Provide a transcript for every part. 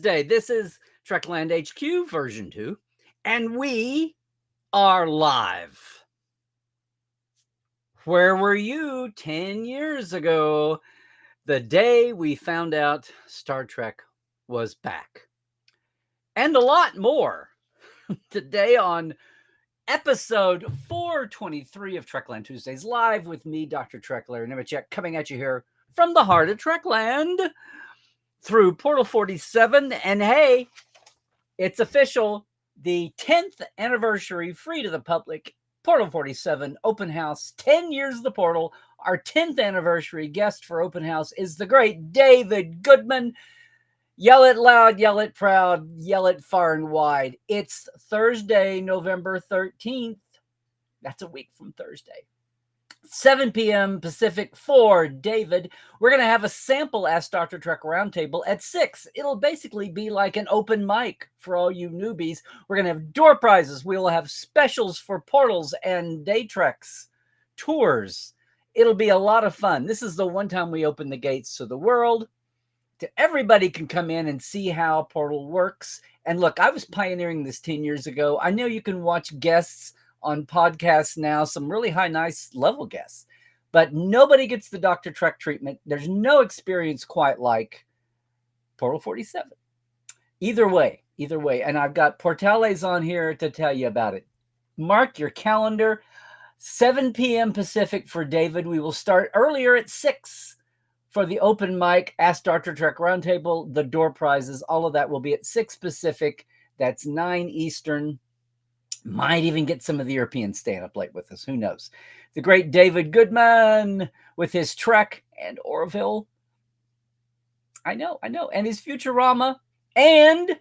Thursday. This is Trekland HQ version 2, and we are live. Where were you 10 years ago, the day we found out Star Trek was back? And a lot more. Today on episode 423 of Trekland Tuesdays, live with me, Dr. Trek, Larry Nemechek, coming at you here from the heart of Trekland through Portal 47. And hey, it's official. The 10th anniversary, free to the public, Portal 47 Open House, 10 years of the Portal. Our 10th anniversary guest for Open House is the great David Goodman. Yell it loud, yell it proud, yell it far and wide. It's Thursday, November 13th. That's a week from Thursday. 7 p.m. Pacific for David. We're going to have a sample Ask Dr. Trek roundtable at 6. It'll basically be like an open mic for all you newbies. We're going to have door prizes. We'll have specials for portals and day treks, tours. It'll be a lot of fun. This is the one time we open the gates to the world. Everybody can come in and see how Portal works. And look, I was pioneering this 10 years ago. I know you can watch guests on podcasts now, some really high, nice level guests, but nobody gets the Dr. Trek treatment. There's no experience quite like Portal 47. Either way. And I've got Portales on here to tell you about it. Mark your calendar, 7 p.m. Pacific for David. We will start earlier at 6 for the open mic, Ask Dr. Trek roundtable, the door prizes, all of that will be at 6 Pacific. That's 9 Eastern. Might even get some of the Europeans staying up late with us. Who knows? The great David Goodman with his Trek and Orville. I know. And his Futurama. And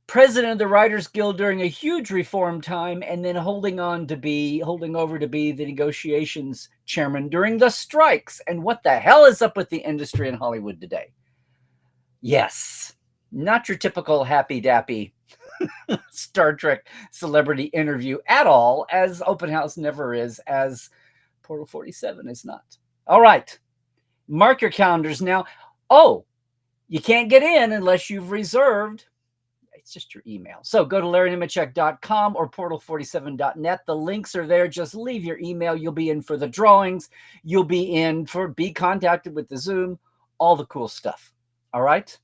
president of the Writers Guild during a huge reform time, and then holding over to be the negotiations chairman during the strikes. And what the hell is up with the industry in Hollywood today? Yes, not your typical happy-dappy Star Trek celebrity interview at all, as Open House never is, as Portal 47 is not. All right, mark your calendars now. Oh, you can't get in unless you've reserved. It's just your email. So go to LarryNemechek.com or portal47.net. The links are there. Just leave your email. You'll be in for the drawings. You'll be in for be contacted with the Zoom, all the cool stuff. All right,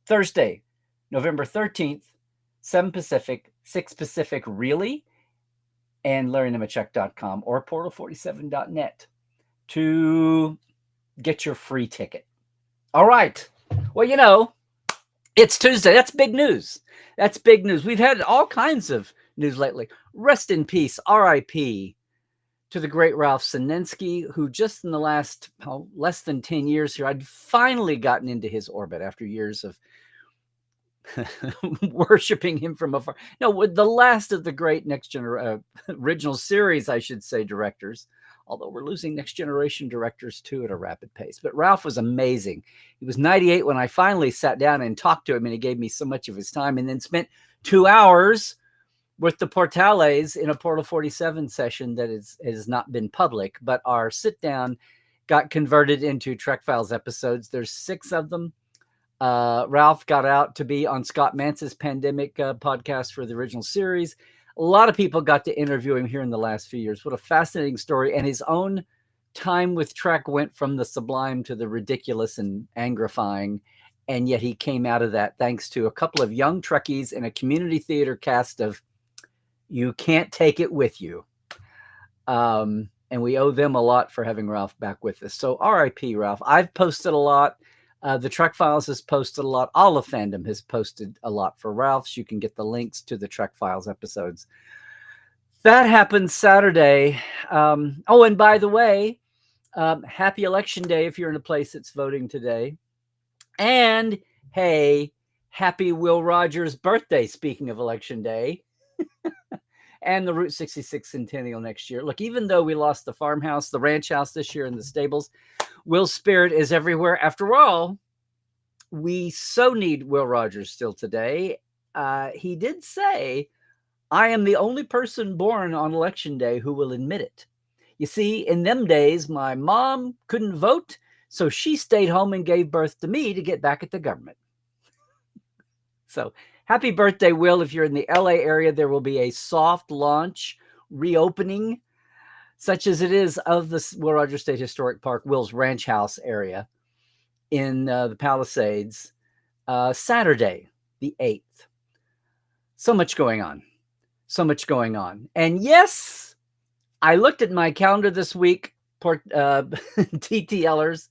Thursday, November 13th, 7 Pacific, 6 Pacific, really? And LarryNemechek.com or portal47.net to get your free ticket. All right. Well, it's Tuesday. That's big news. We've had all kinds of news lately. Rest in peace, R.I.P. to the great Ralph Sinensky, who just in the last less than 10 years here, I'd finally gotten into his orbit after years of worshiping him from afar. No, the last of the great original series, I should say, directors, although we're losing next generation directors too at a rapid pace. But Ralph was amazing. He was 98 when I finally sat down and talked to him, and he gave me so much of his time, and then spent 2 hours with the Portales in a Portal 47 session that has not been public, but our sit down got converted into Trek Files episodes. There's 6 of them. Ralph got out to be on Scott Mance's Pandemic podcast for the original series. A lot of people got to interview him here in the last few years. What a fascinating story. And his own time with Trek went from the sublime to the ridiculous and angrifying. And yet he came out of that thanks to a couple of young Trekkies in a community theater cast of You Can't Take It With You. And we owe them a lot for having Ralph back with us. So RIP, Ralph. I've posted a lot. The Trek Files has posted a lot. All of fandom has posted a lot for Ralph's. You can get the links to the Trek Files episodes. That happened Saturday. And by the way, happy Election Day if you're in a place that's voting today. And hey, happy Will Rogers' birthday, speaking of Election Day. And the Route 66 Centennial next year. Look, even though we lost the farmhouse, the ranch house this year, and the stables, Will's spirit is everywhere. After all, we so need Will Rogers still today. He did say, I am the only person born on Election Day who will admit it. You see, in them days, my mom couldn't vote, so she stayed home and gave birth to me to get back at the government. So happy birthday, Will. If you're in the LA area, there will be a soft launch reopening, such as it is of the Will Rogers State Historic Park, Will's Ranch House area in the Palisades, Saturday, the 8th. So much going on. So much going on. And yes, I looked at my calendar this week, TTLers.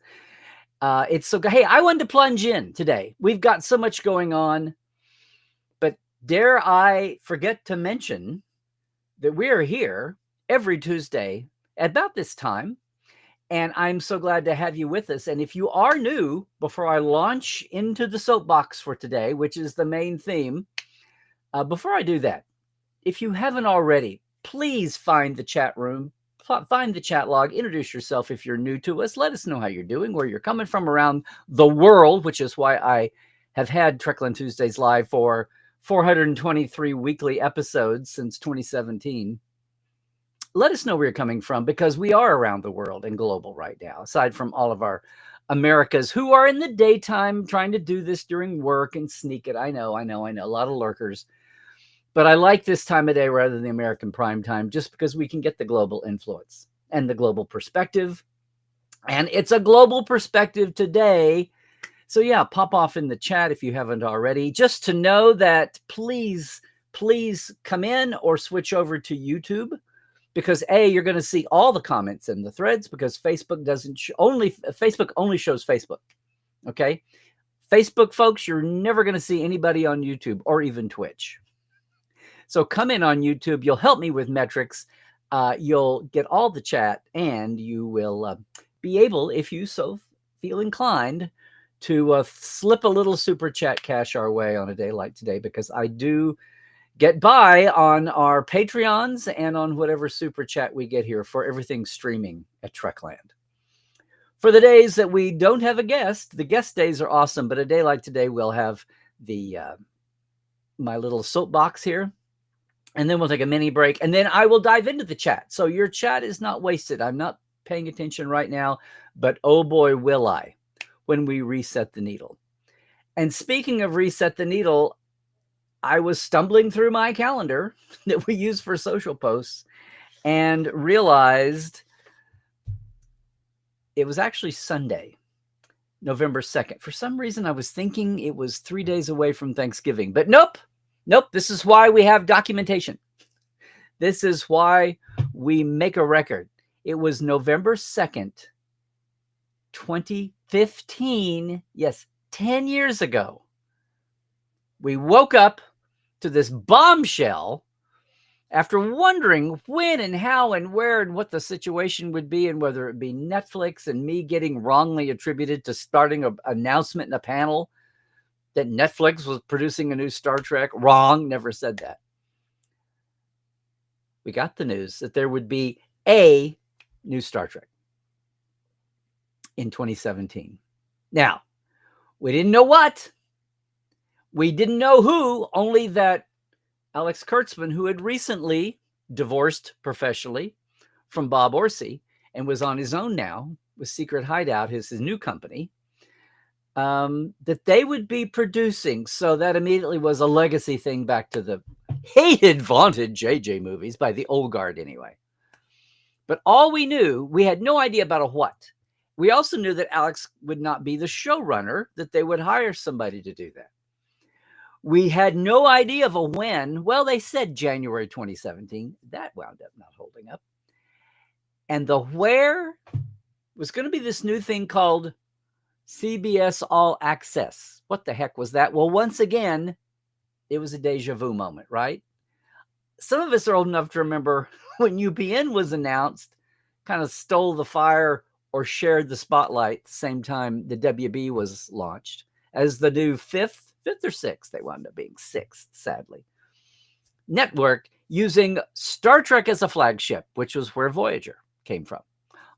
It's so, hey, I wanted to plunge in today. We've got so much going on. But dare I forget to mention that we are here every Tuesday at about this time. And I'm so glad to have you with us. And if you are new, before I launch into the soapbox for today, which is the main theme, before I do that, if you haven't already, please find the chat room, find the chat log, introduce yourself if you're new to us. Let us know how you're doing, where you're coming from around the world, which is why I have had Trekland Tuesdays live for 423 weekly episodes since 2017. Let us know where you're coming from, because we are around the world and global right now, aside from all of our Americas who are in the daytime trying to do this during work and sneak it. I know, a lot of lurkers. But I like this time of day rather than the American prime time, just because we can get the global influence and the global perspective. And it's a global perspective today. So yeah, pop off in the chat if you haven't already, just to know that please come in or switch over to YouTube, because you're going to see all the comments in the threads, because Facebook Facebook only shows Facebook. Okay. Facebook folks, you're never going to see anybody on YouTube or even Twitch. So come in on YouTube. You'll help me with metrics. You'll get all the chat, and you will be able, if you so feel inclined, to slip a little super chat cash our way on a day like today, because I do get by on our Patreons and on whatever super chat we get here for everything streaming at Trekland. For the days that we don't have a guest, the guest days are awesome, but a day like today, we'll have the my little soapbox here. And then we'll take a mini break, and then I will dive into the chat. So your chat is not wasted. I'm not paying attention right now, but oh boy, will I, when we reset the needle. And speaking of reset the needle, I was stumbling through my calendar that we use for social posts and realized it was actually Sunday, November 2nd. For some reason, I was thinking it was 3 days away from Thanksgiving, but nope. This is why we have documentation. This is why we make a record. It was November 2nd, 2015. Yes, 10 years ago. We woke up to this bombshell after wondering when and how and where and what the situation would be, and whether it be Netflix and me getting wrongly attributed to starting an announcement in a panel that Netflix was producing a new Star Trek. Wrong, never said that. We got the news that there would be a new Star Trek in 2017. Now, we didn't know what. We didn't know who, only that Alex Kurtzman, who had recently divorced professionally from Bob Orsi and was on his own now with Secret Hideout, his new company, that they would be producing. So that immediately was a legacy thing back to the hated, vaunted JJ movies by the old guard anyway. But all we knew, we had no idea about a what. We also knew that Alex would not be the showrunner, that they would hire somebody to do that. We had no idea of a when. Well, they said January 2017. That wound up not holding up. And the where was going to be this new thing called CBS All Access. What the heck was that? Well, once again, it was a deja vu moment, right? Some of us are old enough to remember when UPN was announced, kind of stole the fire or shared the spotlight the same time the WB was launched as the new fifth or sixth, they wound up being sixth, sadly, network using Star Trek as a flagship, which was where Voyager came from.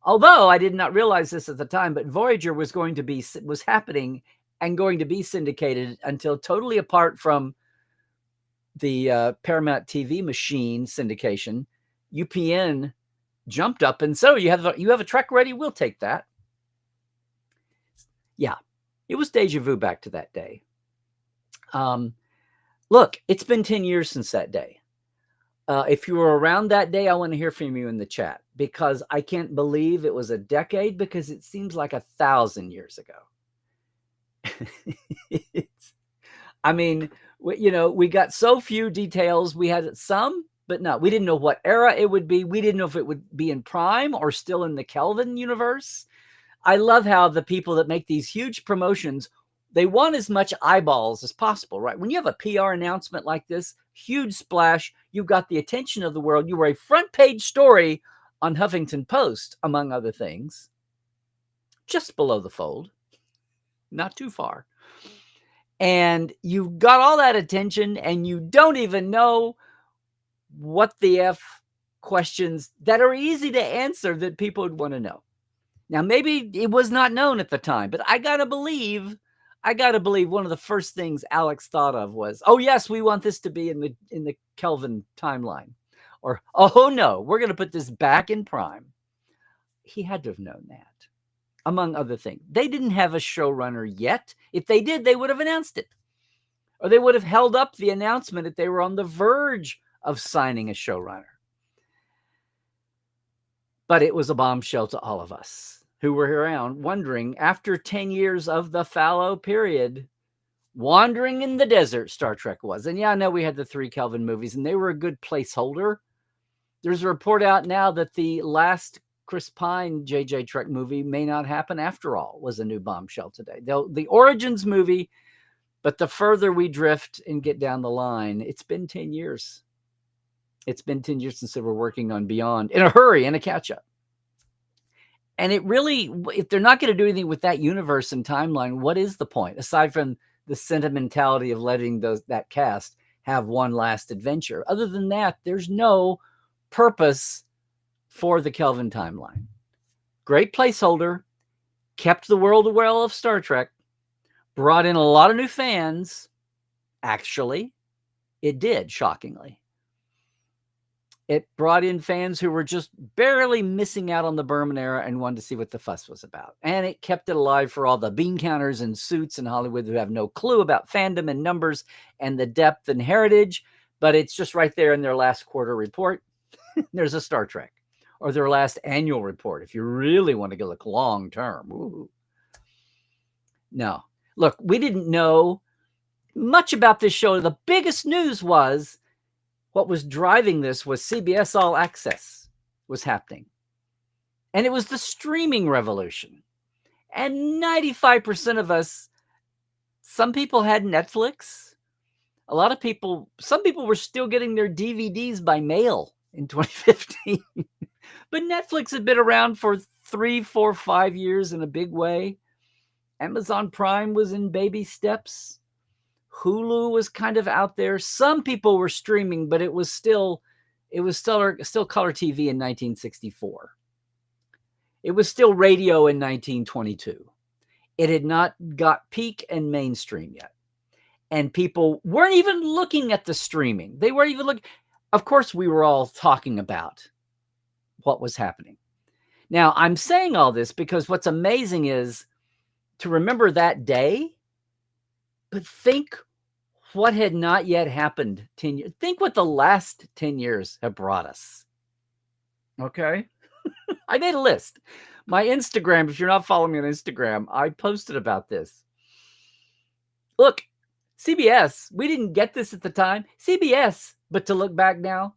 Although I did not realize this at the time, but Voyager was happening and going to be syndicated until totally apart from the Paramount TV machine syndication. UPN jumped up and so you have a Trek ready? We'll take that. Yeah, it was deja vu back to that day. Look, it's been 10 years since that day. If you were around that day, I want to hear from you in the chat, because I can't believe it was a decade, because it seems like 1,000 years ago. I mean, we got so few details. We had some, but no, we didn't know what era it would be. We didn't know if it would be in Prime or still in the Kelvin universe. I love how the people that make these huge promotions, they want as much eyeballs as possible, right? When you have a PR announcement like this, huge splash, you got the attention of the world. You were a front page story on Huffington Post, among other things, just below the fold, not too far. And you got all that attention, and you don't even know what the F questions that are easy to answer that people would want to know. Now, maybe it was not known at the time, but I gotta believe one of the first things Alex thought of was, oh yes, we want this to be in the Kelvin timeline. Or, oh no, we're gonna put this back in Prime. He had to have known that, among other things. They didn't have a showrunner yet. If they did, they would have announced it. Or they would have held up the announcement that they were on the verge of signing a showrunner. But it was a bombshell to all of us who were around, wondering, after 10 years of the fallow period, wandering in the desert, Star Trek was. And yeah, I know we had the 3 Kelvin movies, and they were a good placeholder. There's a report out now that the last Chris Pine JJ Trek movie may not happen after all, was a new bombshell today. The Origins movie, but the further we drift and get down the line, it's been 10 years. It's been 10 years since they were working on Beyond in a hurry, in a catch-up. And it really, if they're not going to do anything with that universe and timeline, what is the point? Aside from the sentimentality of letting that cast have one last adventure. Other than that, there's no purpose for the Kelvin timeline. Great placeholder, kept the world aware of Star Trek, brought in a lot of new fans. Actually, it did, shockingly. It brought in fans who were just barely missing out on the Berman era and wanted to see what the fuss was about. And it kept it alive for all the bean counters and suits in Hollywood who have no clue about fandom and numbers and the depth and heritage, but it's just right there in their last quarter report. There's a Star Trek, or their last annual report, if you really want to look long term. Ooh. No. Look, we didn't know much about this show. The biggest news was, what was driving this was CBS All Access was happening. And it was the streaming revolution. And 95% of us, some people had Netflix. A lot of people, some people were still getting their DVDs by mail in 2015. But Netflix had been around for 3, 4, 5 years in a big way. Amazon Prime was in baby steps. Hulu was kind of out there. Some people were streaming, but it was still color TV in 1964. It was still radio in 1922. It had not got peak and mainstream yet. And people weren't even looking at the streaming. They weren't even looking. Of course, we were all talking about what was happening. Now, I'm saying all this because what's amazing is to remember that day, but think what had not yet happened 10 years. Think what the last 10 years have brought us. Okay? I made a list. My Instagram, if you're not following me on Instagram, I posted about this. Look, CBS, we didn't get this at the time. CBS, but to look back now,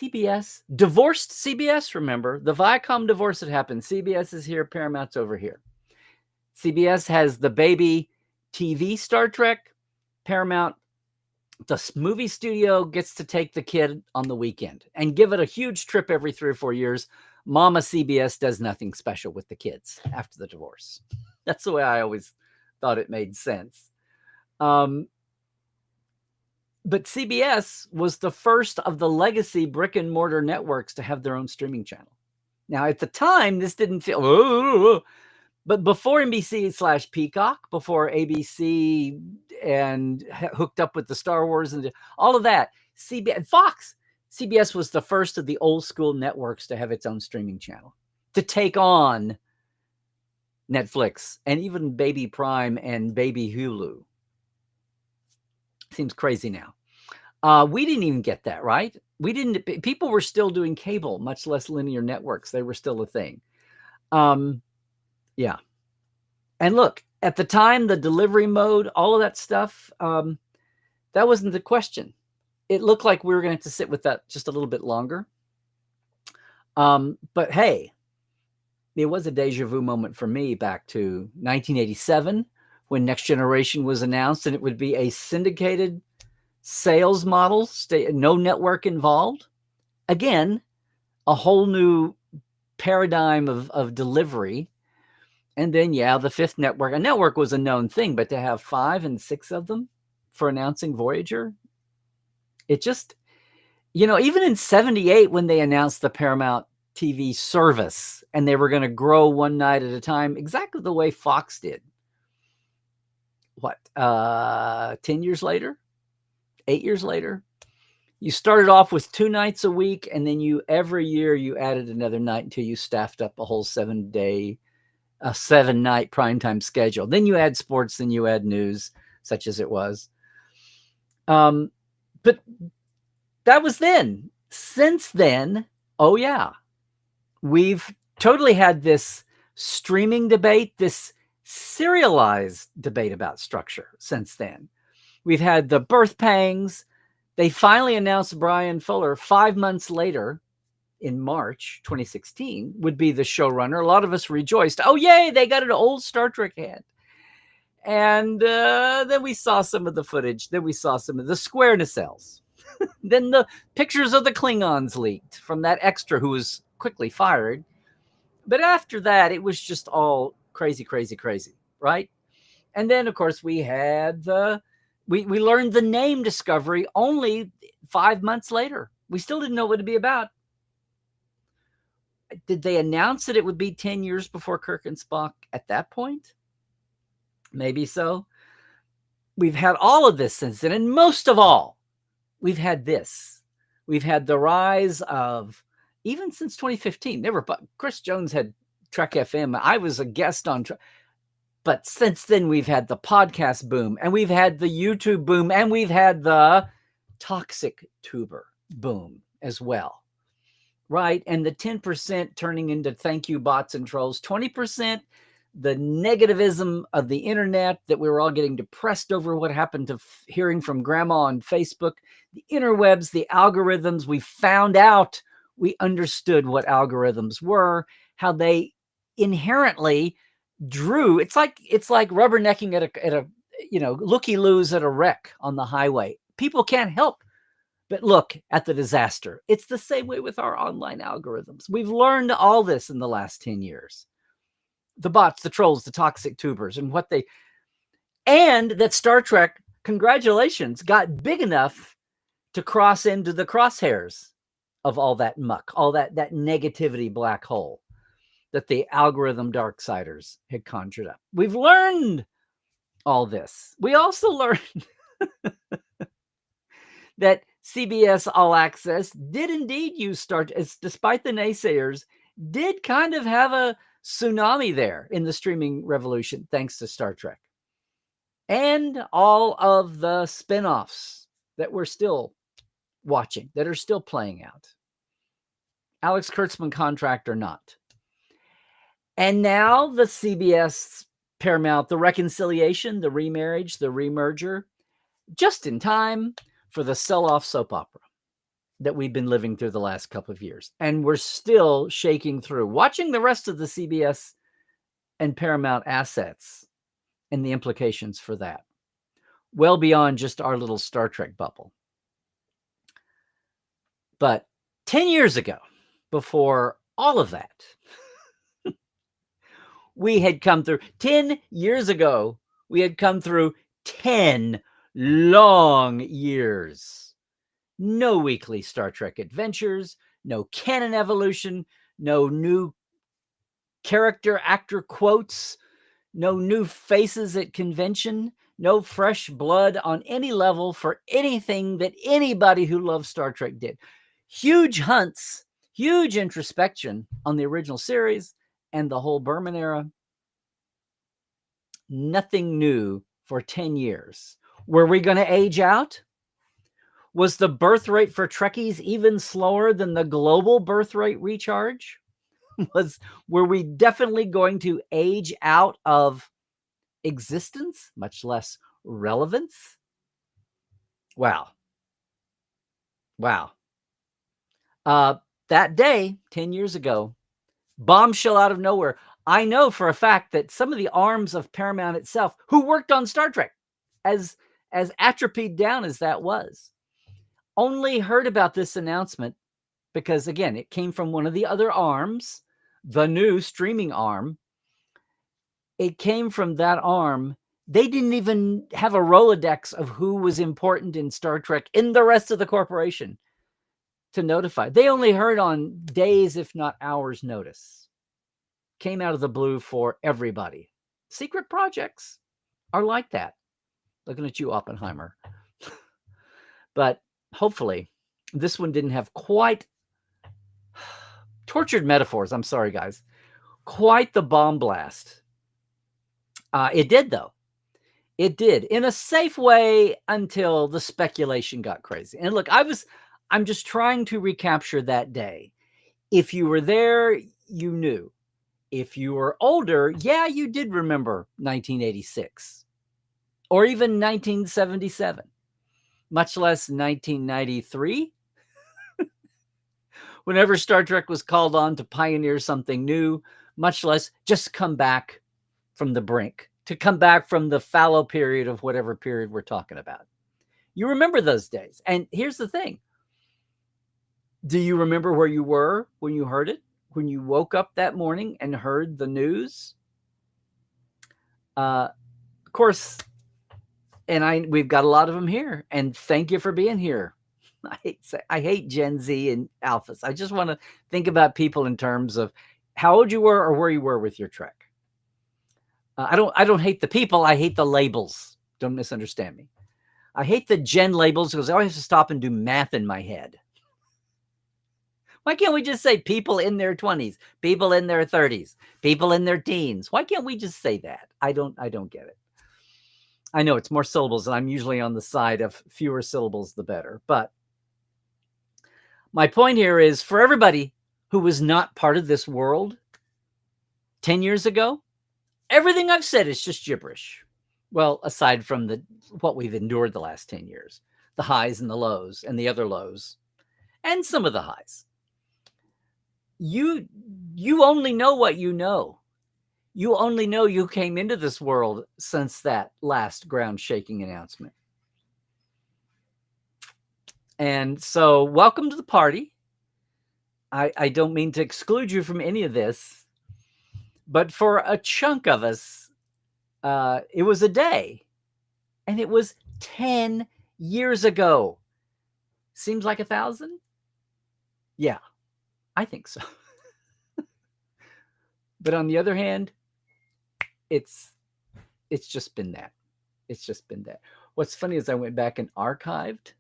CBS, divorced CBS, remember? The Viacom divorce had happened. CBS is here, Paramount's over here. CBS has the baby TV Star Trek. Paramount, the movie studio, gets to take the kid on the weekend and give it a huge trip every 3 or 4 years. Mama CBS does nothing special with the kids after the divorce. That's the way I always thought it made sense. But CBS was the first of the legacy brick and mortar networks to have their own streaming channel. Now, at the time, this didn't feel, but before NBC/Peacock, before ABC and hooked up with the Star Wars and all of that, Fox, CBS was the first of the old school networks to have its own streaming channel, to take on Netflix and even Baby Prime and Baby Hulu. Seems crazy now. We didn't even get that, right? We didn't. People were still doing cable, much less linear networks. They were still a thing. Yeah. And look, at the time, the delivery mode, all of that stuff, that wasn't the question. It looked like we were going to have to sit with that just a little bit longer. But hey, it was a deja vu moment for me back to 1987 when Next Generation was announced, and it would be a syndicated sales model, no network involved. Again, a whole new paradigm of delivery. And then, yeah, the fifth network. A network was a known thing, but to have 5 and 6 of them for announcing Voyager, it just, even in 78 when they announced the Paramount TV service and they were going to grow one night at a time, exactly the way Fox did. What, 10 years later? 8 years later? You started off with 2 nights a week, and then every year you added another night until you staffed up a whole 7-day, 7-night primetime schedule. Then you add sports, then you add news, such as it was. But that was then. Since then, oh yeah, we've totally had this streaming debate, this serialized debate about structure since then. We've had the birth pangs. They finally announced Brian Fuller 5 months later in March 2016 would be the showrunner. A lot of us rejoiced. Oh, yay, they got an old Star Trek head. And then we saw some of the footage. Then we saw some of the square nacelles. Then the pictures of the Klingons leaked from that extra who was quickly fired. But after that, it was just all crazy, crazy, crazy, right? And then, of course, we had we learned the name Discovery only 5 months later. We still didn't know what it'd be about. Did they announce that it would be 10 years before Kirk and Spock at that point? Maybe so. We've had all of this since then, and most of all, we've had this. We've had the rise of, even since 2015, Chris Jones had Trek FM. I was a guest on Trek. But since then, we've had the podcast boom, and we've had the YouTube boom, and we've had the toxic tuber boom as well, right? And the 10% turning into thank you bots and trolls, 20% the negativism of the internet, that we were all getting depressed over what happened to hearing from grandma on Facebook, the interwebs, the algorithms. We found out, we understood what algorithms were, how they inherently drew. It's like rubbernecking at a looky-loos at a wreck on the highway. People can't help but look at the disaster. It's the same way with our online algorithms. We've learned all this in the last 10 years. The bots, the trolls, the toxic tubers, and that Star Trek, congratulations, got big enough to cross into the crosshairs of all that muck, all that negativity black hole that the algorithm darksiders had conjured up. We've learned all this. We also learned that CBS All Access did indeed use despite the naysayers, did kind of have a tsunami there in the streaming revolution, thanks to Star Trek. And all of the spin-offs that we're still watching, that are still playing out. Alex Kurtzman contract or not. And now the CBS Paramount, the reconciliation, the remarriage, the remerger, just in time for the sell-off soap opera that we've been living through the last couple of years. And we're still shaking through, watching the rest of the CBS and Paramount assets and the implications for that, well beyond just our little Star Trek bubble. But 10 years ago, before all of that, we had come through 10 years ago. We had come through 10 long years. No weekly Star Trek adventures, no canon evolution, no new character actor quotes, no new faces at convention, no fresh blood on any level for anything that anybody who loves Star Trek did. Huge hunts, huge introspection on the original series and the whole Berman era. Nothing new for 10 years. Were we going to age out? Was the birth rate for Trekkies even slower than the global birth rate recharge? Were we definitely going to age out of existence, much less relevance? Wow. That day, 10 years ago, bombshell out of nowhere. I know for a fact that some of the arms of Paramount itself, who worked on Star Trek, as atrophied down as that was, only heard about this announcement because, again, it came from one of the other arms, the new streaming arm. It came from that arm. They didn't even have a Rolodex of who was important in Star Trek in the rest of the corporation to notify. They only heard on days, if not hours, notice. Came out of the blue for everybody. Secret projects are like that. Looking at you, Oppenheimer. But hopefully, this one didn't have quite tortured metaphors. I'm sorry, guys. Quite the bomb blast. It did, though. It did in a safe way until the speculation got crazy. And look, I'm just trying to recapture that day. If you were there, you knew. If you were older, yeah, you did remember 1986 or even 1977, much less 1993. Whenever Star Trek was called on to pioneer something new, much less just come back from the brink, to come back from the fallow period of whatever period we're talking about. You remember those days. And here's the thing. Do you remember where you were when you heard it? When you woke up that morning and heard the news? Of course, and we've got a lot of them here. And thank you for being here. I hate Gen Z and alphas. I just want to think about people in terms of how old you were or where you were with your Trek. I don't hate the people. I hate the labels. Don't misunderstand me. I hate the Gen labels because I always have to stop and do math in my head. Why can't we just say people in their 20s, people in their 30s, people in their teens? Why can't we just say that? I don't get it. I know it's more syllables, and I'm usually on the side of fewer syllables, the better. But my point here is for everybody who was not part of this world 10 years ago, everything I've said is just gibberish. Well, aside from what we've endured the last 10 years, the highs and the lows and the other lows, and some of the highs. You only know what you know. You only know you came into this world since that last ground-shaking announcement. And so welcome to the party. I don't mean to exclude you from any of this, but for a chunk of us, it was a day, and it was 10 years ago. Seems like 1,000? Yeah, I think so. But on the other hand, it's just been that. It's just been that. What's funny is I went back and archived.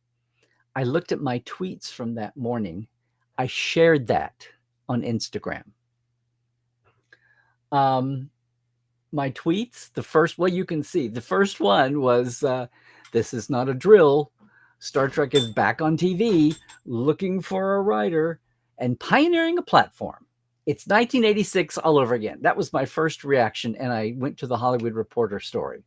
I looked at my tweets from that morning. I shared that on Instagram. My tweets, the first, well, you can see, the first one was, this is not a drill. Star Trek is back on TV, looking for a writer and pioneering a platform. It's 1986 all over again. That was my first reaction, and I went to the Hollywood Reporter story.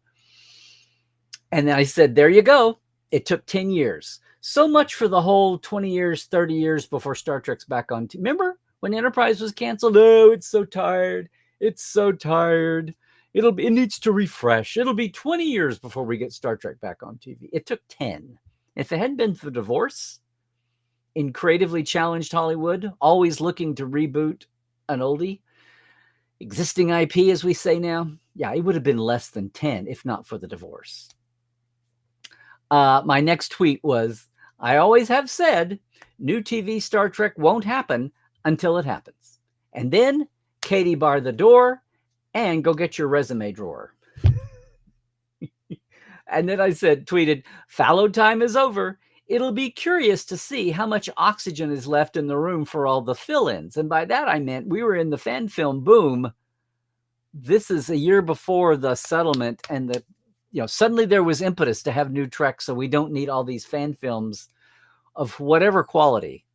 And I said, there you go. It took 10 years. So much for the whole 20 years, 30 years before Star Trek's back on TV. Remember when Enterprise was canceled? Oh, it's so tired. It's so tired. It needs to refresh. It'll be 20 years before we get Star Trek back on TV. It took 10. If it hadn't been for the divorce in creatively challenged Hollywood, always looking to reboot an oldie, existing IP, as we say now, yeah, it would have been less than 10 if not for the divorce. My next tweet was, I always have said new TV Star Trek won't happen until it happens. And then Katie bar the door and go get your resume drawer. And then I tweeted, fallow time is over. It'll be curious to see how much oxygen is left in the room for all the fill-ins. And by that, I meant we were in the fan film boom. This is a year before the settlement and the suddenly there was impetus to have new Trek, so we don't need all these fan films of whatever quality,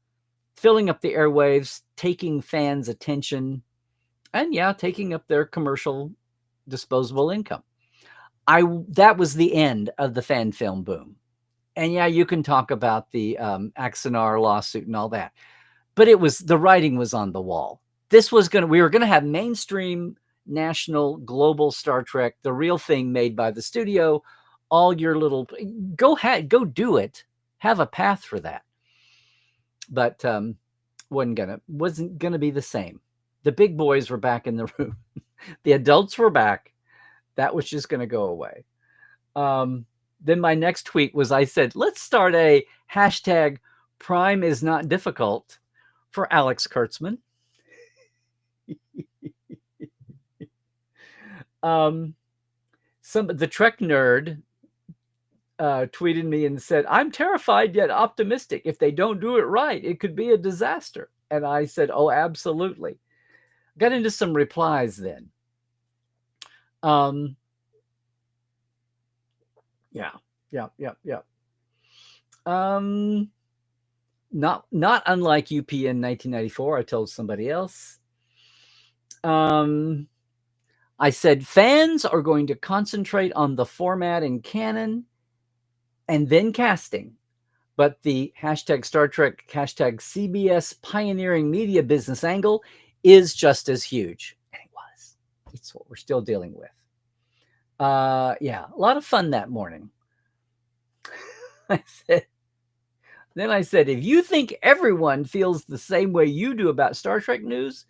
filling up the airwaves, taking fans' attention, and taking up their commercial disposable income. That was the end of the fan film boom. And you can talk about the Axanar lawsuit and all that, but the writing was on the wall. We were going to have mainstream, national, global Star Trek, the real thing made by the studio. All your little go do it. Have a path for that. But wasn't gonna be the same. The big boys were back in the room. The adults were back. That was just going to go away. Then my next tweet was, I said, let's start a hashtag Prime is not difficult for Alex Kurtzman. The Trek nerd tweeted me and said, I'm terrified yet optimistic. If they don't do it right, it could be a disaster. And I said, oh, absolutely. Got into some replies then. Yeah. Not unlike UP in 1994, I told somebody else. I said fans are going to concentrate on the format and canon and then casting. But the hashtag Star Trek, hashtag CBS pioneering media business angle is just as huge. And it was. It's what we're still dealing with. A lot of fun that morning. I said, if you think everyone feels the same way you do about Star Trek news,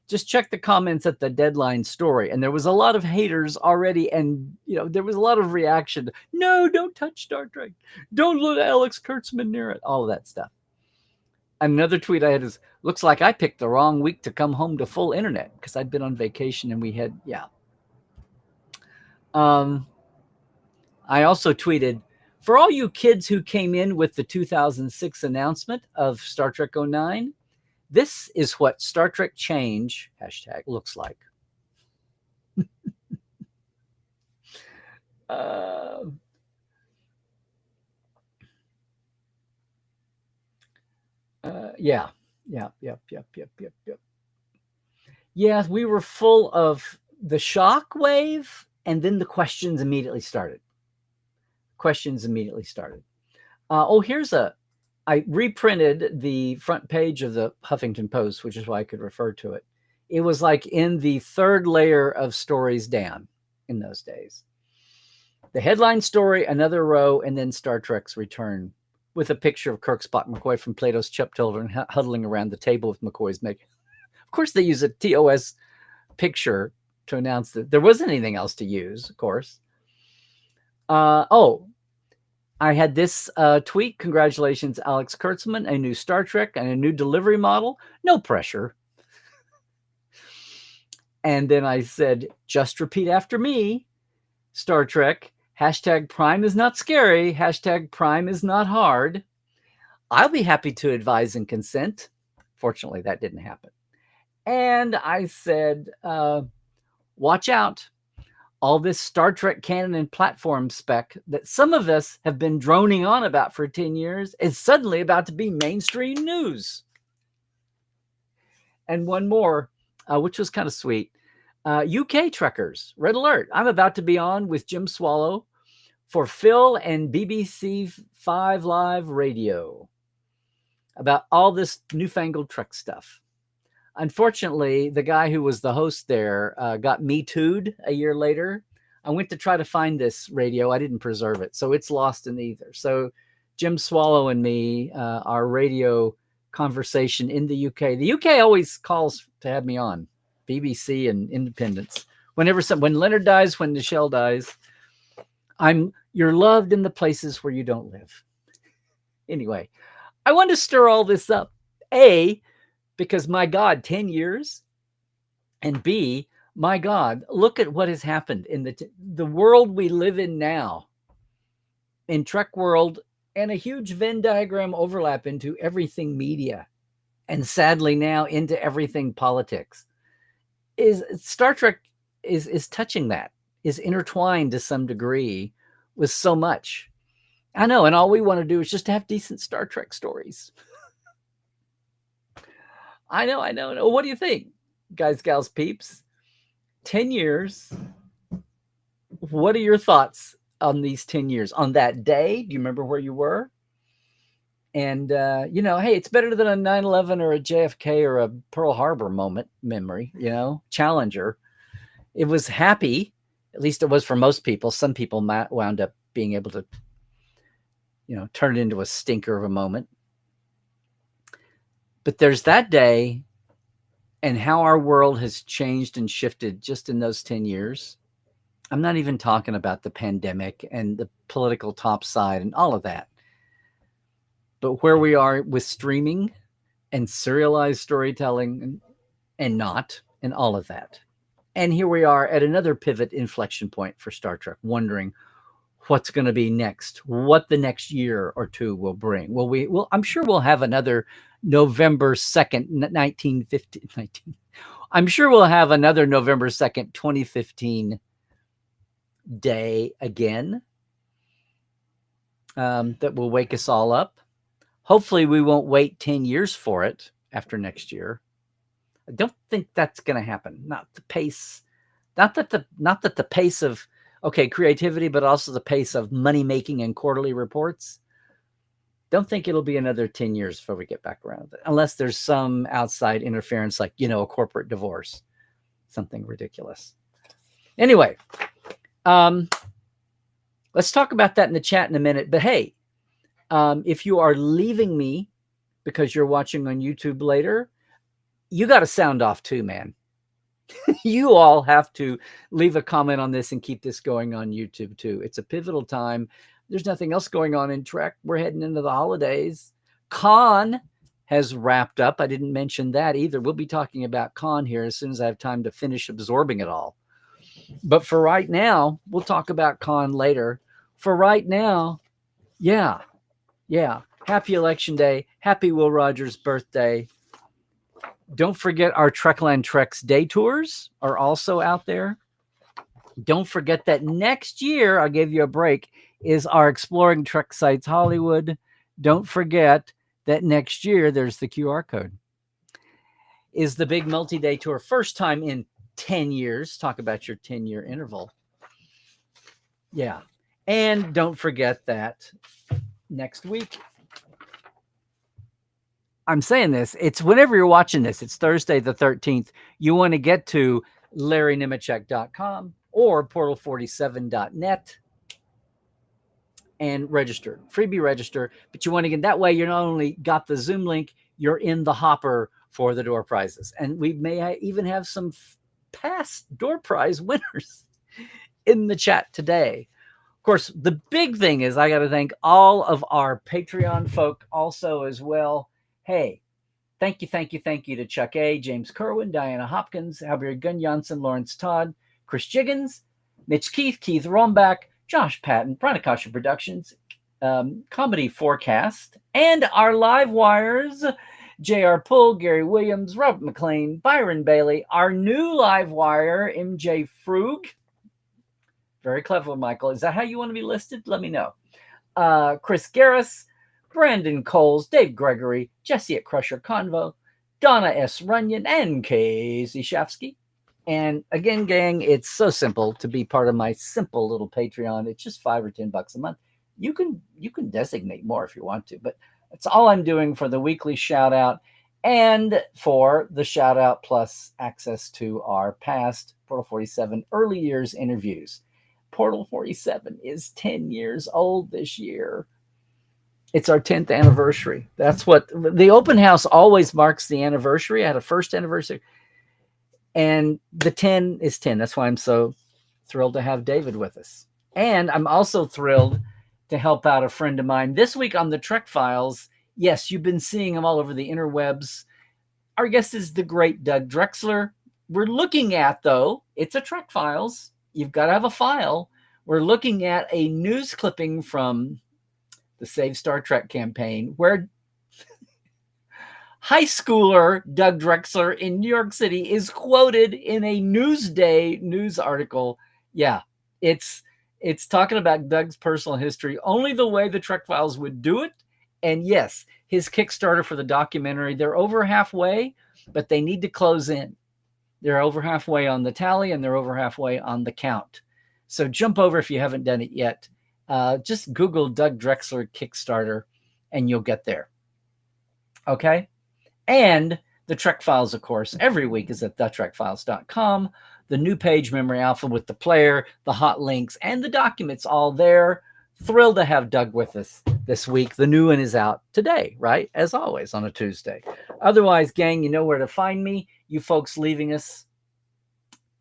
just check the comments at the Deadline story. And there was a lot of haters already. And, there was a lot of reaction. No, don't touch Star Trek. Don't let Alex Kurtzman near it. All of that stuff. Another tweet I had is, looks like I picked the wrong week to come home to full internet because I'd been on vacation and we had, I also tweeted, for all you kids who came in with the 2006 announcement of Star Trek 09, this is what Star Trek change, hashtag, looks like. Yep. Yeah, we were full of the shock wave, and then the questions immediately started. I reprinted the front page of the Huffington Post, which is why I could refer to it. It was like in the third layer of stories down in those days. The headline story, another row, and then Star Trek's return with a picture of Kirk, Spock, McCoy from Plato's Children huddling around the table with McCoy's making. Of course, they use a TOS picture to announce that there wasn't anything else to use, of course. I had this tweet. Congratulations, Alex Kurtzman, a new Star Trek and a new delivery model. No pressure. And then I said, just repeat after me, Star Trek, hashtag Prime is not scary, hashtag Prime is not hard. I'll be happy to advise and consent. Fortunately, that didn't happen. And I said, watch out. All this Star Trek canon and platform spec that some of us have been droning on about for 10 years is suddenly about to be mainstream news. And one more, which was kind of sweet. UK Trekkers, red alert. I'm about to be on with Jim Swallow for Phil and BBC 5 Live Radio about all this newfangled Trek stuff. Unfortunately, the guy who was the host there got Me Too'd a year later. I went to try to find this radio. I didn't preserve it, so it's lost in the ether. So Jim Swallow and me, our radio conversation in the UK. The UK always calls to have me on, BBC and Independence. When Leonard dies, when Nichelle dies, you're loved in the places where you don't live. Anyway, I want to stir all this up. A, because my God, 10 years, and B, my God, look at what has happened in the world we live in now, in Trek world, and a huge Venn diagram overlap into everything media, and sadly now into everything politics. Star Trek is touching that. is intertwined to some degree with so much. I know, and all we want to do is just to have decent Star Trek stories. I know. What do you think, guys, gals, peeps? 10 years. What are your thoughts on these 10 years? On that day, do you remember where you were? And, hey, it's better than a 9/11 or a JFK or a Pearl Harbor memory, Challenger. It was happy. At least it was for most people. Some people wound up being able to, turn it into a stinker of a moment. But there's that day and how our world has changed and shifted just in those 10 years. I'm not even talking about the pandemic and the political topside and all of that. But where we are with streaming and serialized storytelling and not, and all of that. And here we are at another pivot inflection point for Star Trek, wondering what's going to be next, what the next year or two will bring. I'm sure we'll have another November 2nd, 1915. I'm sure we'll have another November 2nd, 2015 day again that will wake us all up. Hopefully we won't wait 10 years for it after next year. I don't think that's going to happen. Not the pace, not that the pace of creativity, but also the pace of money making and quarterly reports. Don't think it'll be another 10 years before we get back around with it, unless there's some outside interference, like, a corporate divorce, something ridiculous. Anyway, let's talk about that in the chat in a minute. But hey, if you are leaving me because you're watching on YouTube later, you got to sound off too, man. You all have to leave a comment on this and keep this going on YouTube too. It's a pivotal time. There's nothing else going on in Trek. We're heading into the holidays. Con has wrapped up. I didn't mention that either. We'll be talking about Con here as soon as I have time to finish absorbing it all. But for right now, we'll talk about Con later. For right now, yeah. Happy Election Day. Happy Will Rogers' birthday. Don't forget our Trekland Treks day tours are also out there. Don't forget that next year, I'll give you a break, is our Exploring Trek Sites Hollywood. Don't forget that next year, there's the QR code. Is the big multi-day tour. First time in 10 years. Talk about your 10-year interval. Yeah. And don't forget that next week, I'm saying this, it's whenever you're watching this, it's Thursday the 13th. You want to get to LarryNemechek.com or portal47.net and register. Freebie register. But you want to get that way, you're not only got the Zoom link, you're in the hopper for the door prizes. And we may even have some past door prize winners in the chat today. Of course, the big thing is I got to thank all of our Patreon folk also as well. Hey, thank you to Chuck A., James Kerwin, Diana Hopkins, Albert Gunn-Janssen, Lawrence Todd, Chris Jiggins, Mitch Keith Rombach, Josh Patton, Pranakasha Productions, Comedy Forecast, and our live wires, J.R. Pull, Gary Williams, Robert McLean, Byron Bailey, our new live wire, MJ Frug. Very clever, Michael. Is that how you want to be listed? Let me know. Chris Garris, Brandon Coles, Dave Gregory, Jesse at Crusher Convo, Donna S. Runyon, and Casey Shafsky. And again, gang, it's so simple to be part of my simple little Patreon. It's just $5 or $10 a month. You can designate more if you want to, but that's all I'm doing for the weekly shout out and for the shout out plus access to our past Portal 47 early years interviews. Portal 47 is 10 years old this year. It's our 10th anniversary. That's what the open house always marks, the anniversary. I had a first anniversary, and the 10 is 10. That's why I'm so thrilled to have David with us. And I'm also thrilled to help out a friend of mine this week on the Trek Files. Yes, you've been seeing him all over the interwebs. Our guest is the great Doug Drexler. We're looking at, though, it's a Trek Files. You've got to have a file. We're looking at a news clipping from the Save Star Trek campaign where high schooler Doug Drexler in New York City is quoted in a Newsday news article. Yeah, It's talking about Doug's personal history, only the way the Trek Files would do it. And yes, his Kickstarter for the documentary, they're over halfway, but they need to close in. They're over halfway on the tally and they're over halfway on the count. So jump over if you haven't done it yet. Just Google Doug Drexler Kickstarter and you'll get there. Okay? And the Trek Files, of course, every week is at thetrekfiles.com. The new page, Memory Alpha, with the player, the hot links, and the documents all there. Thrilled to have Doug with us this week. The new one is out today, right? As always, on a Tuesday. Otherwise, gang, you know where to find me. You folks leaving us.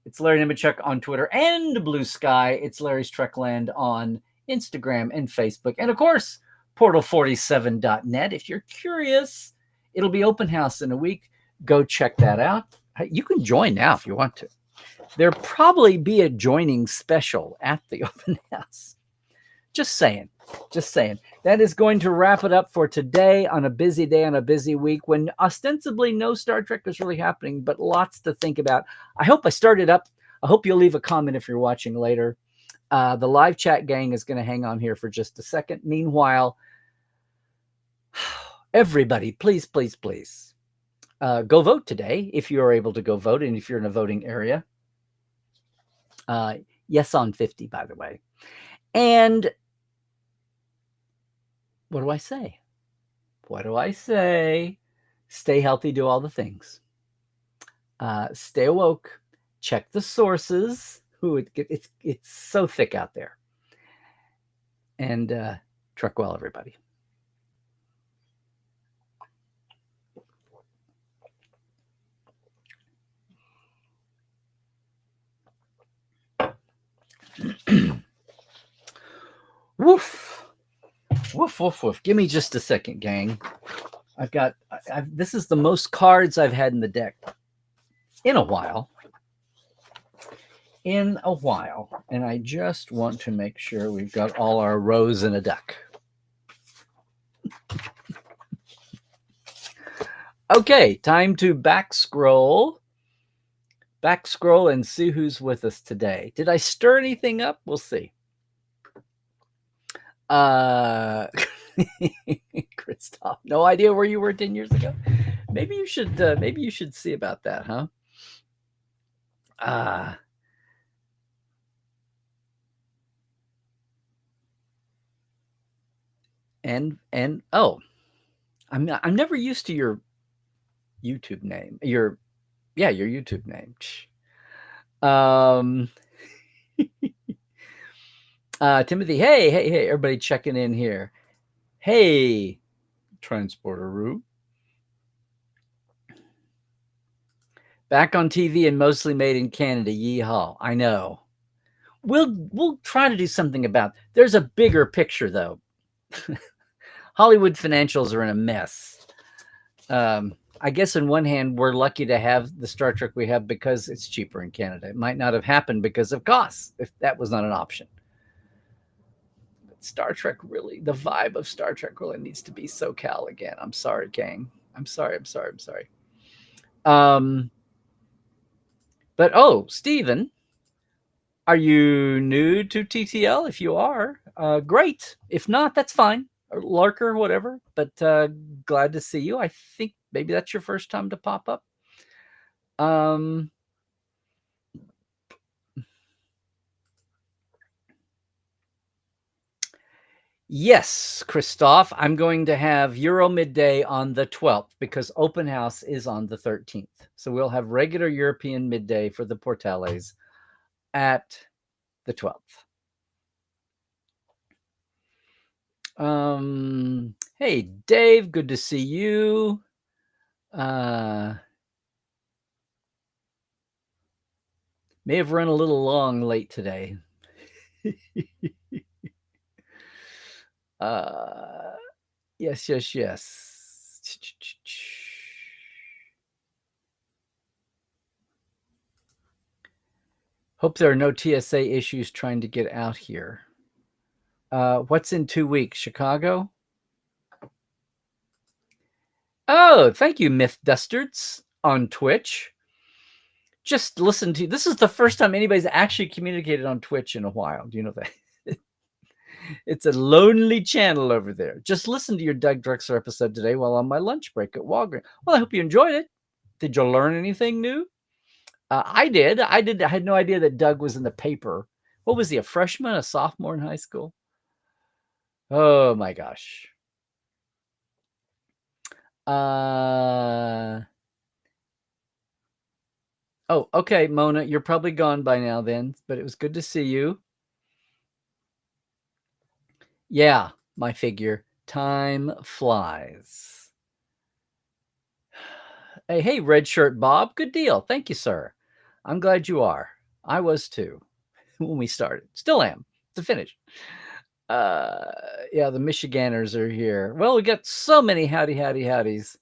It's Larry Nemechek on Twitter and Blue Sky. It's Larry's Trekland on Instagram and Facebook. And, of course, portal47.net. If you're curious, it'll be open house in a week. Go check that out. You can join now if you want to. There'll probably be a joining special at the open house. Just saying. That is going to wrap it up for today on a busy day, on a busy week, when ostensibly no Star Trek is really happening, but lots to think about. I hope I started up. I hope you'll leave a comment if you're watching later. The live chat gang is going to hang on here for just a second. Meanwhile, everybody, please, please, please, go vote today if you're able to go vote and if you're in a voting area. Yes on 50, by the way. And what do I say? Stay healthy, do all the things. Stay awoke, check the sources. It's so thick out there. And Trek well, everybody. Woof. Woof, woof, woof. Give me just a second, gang. This is the most cards I've had in the deck in a while. And I just want to make sure we've got all our rows in a deck. Okay, time to back scroll and see who's with us today. Did I stir anything up? We'll see. Christoph, no idea where you were 10 years ago. Maybe you should see about that, huh? And oh, I'm never used to your YouTube name. Your YouTube name. Timothy, hey, everybody checking in here. Hey, Transporter-Roo. Back on TV and mostly made in Canada. Yeehaw. I know. We'll try to do something about it. There's a bigger picture, though. Hollywood financials are in a mess. I guess on one hand, we're lucky to have the Star Trek we have because it's cheaper in Canada. It might not have happened because of costs if that was not an option. But Star Trek really, the vibe of Star Trek really needs to be SoCal again. I'm sorry, gang. I'm sorry. But Steven, are you new to TTL? If you are, great. If not, that's fine. Or Larker, whatever. But glad to see you. I think maybe that's your first time to pop up. Yes, Christoph, I'm going to have Euro midday on the 12th because open house is on the 13th. So we'll have regular European midday for the Portales at the 12th. Hey, Dave, good to see you. May have run a little long late today. Yes. Hope there are no TSA issues trying to get out here. What's in 2 weeks? Chicago? Oh, thank you, Myth Dustards on Twitch. Just listen to this is the first time anybody's actually communicated on Twitch in a while. Do you know that? It's a lonely channel over there. Just listen to your Doug Drexler episode today while on my lunch break at Walgreens. Well, I hope you enjoyed it. Did you learn anything new? I did. I had no idea that Doug was in the paper. What was he, a freshman, a sophomore in high school? Oh my gosh. Oh, okay, Mona, you're probably gone by now then, but it was good to see you. Yeah, my figure. Time flies. Hey, red shirt Bob. Good deal. Thank you, sir. I'm glad you are. I was too when we started. Still am to finish. Yeah, the Michiganders are here. Well, we got so many howdies.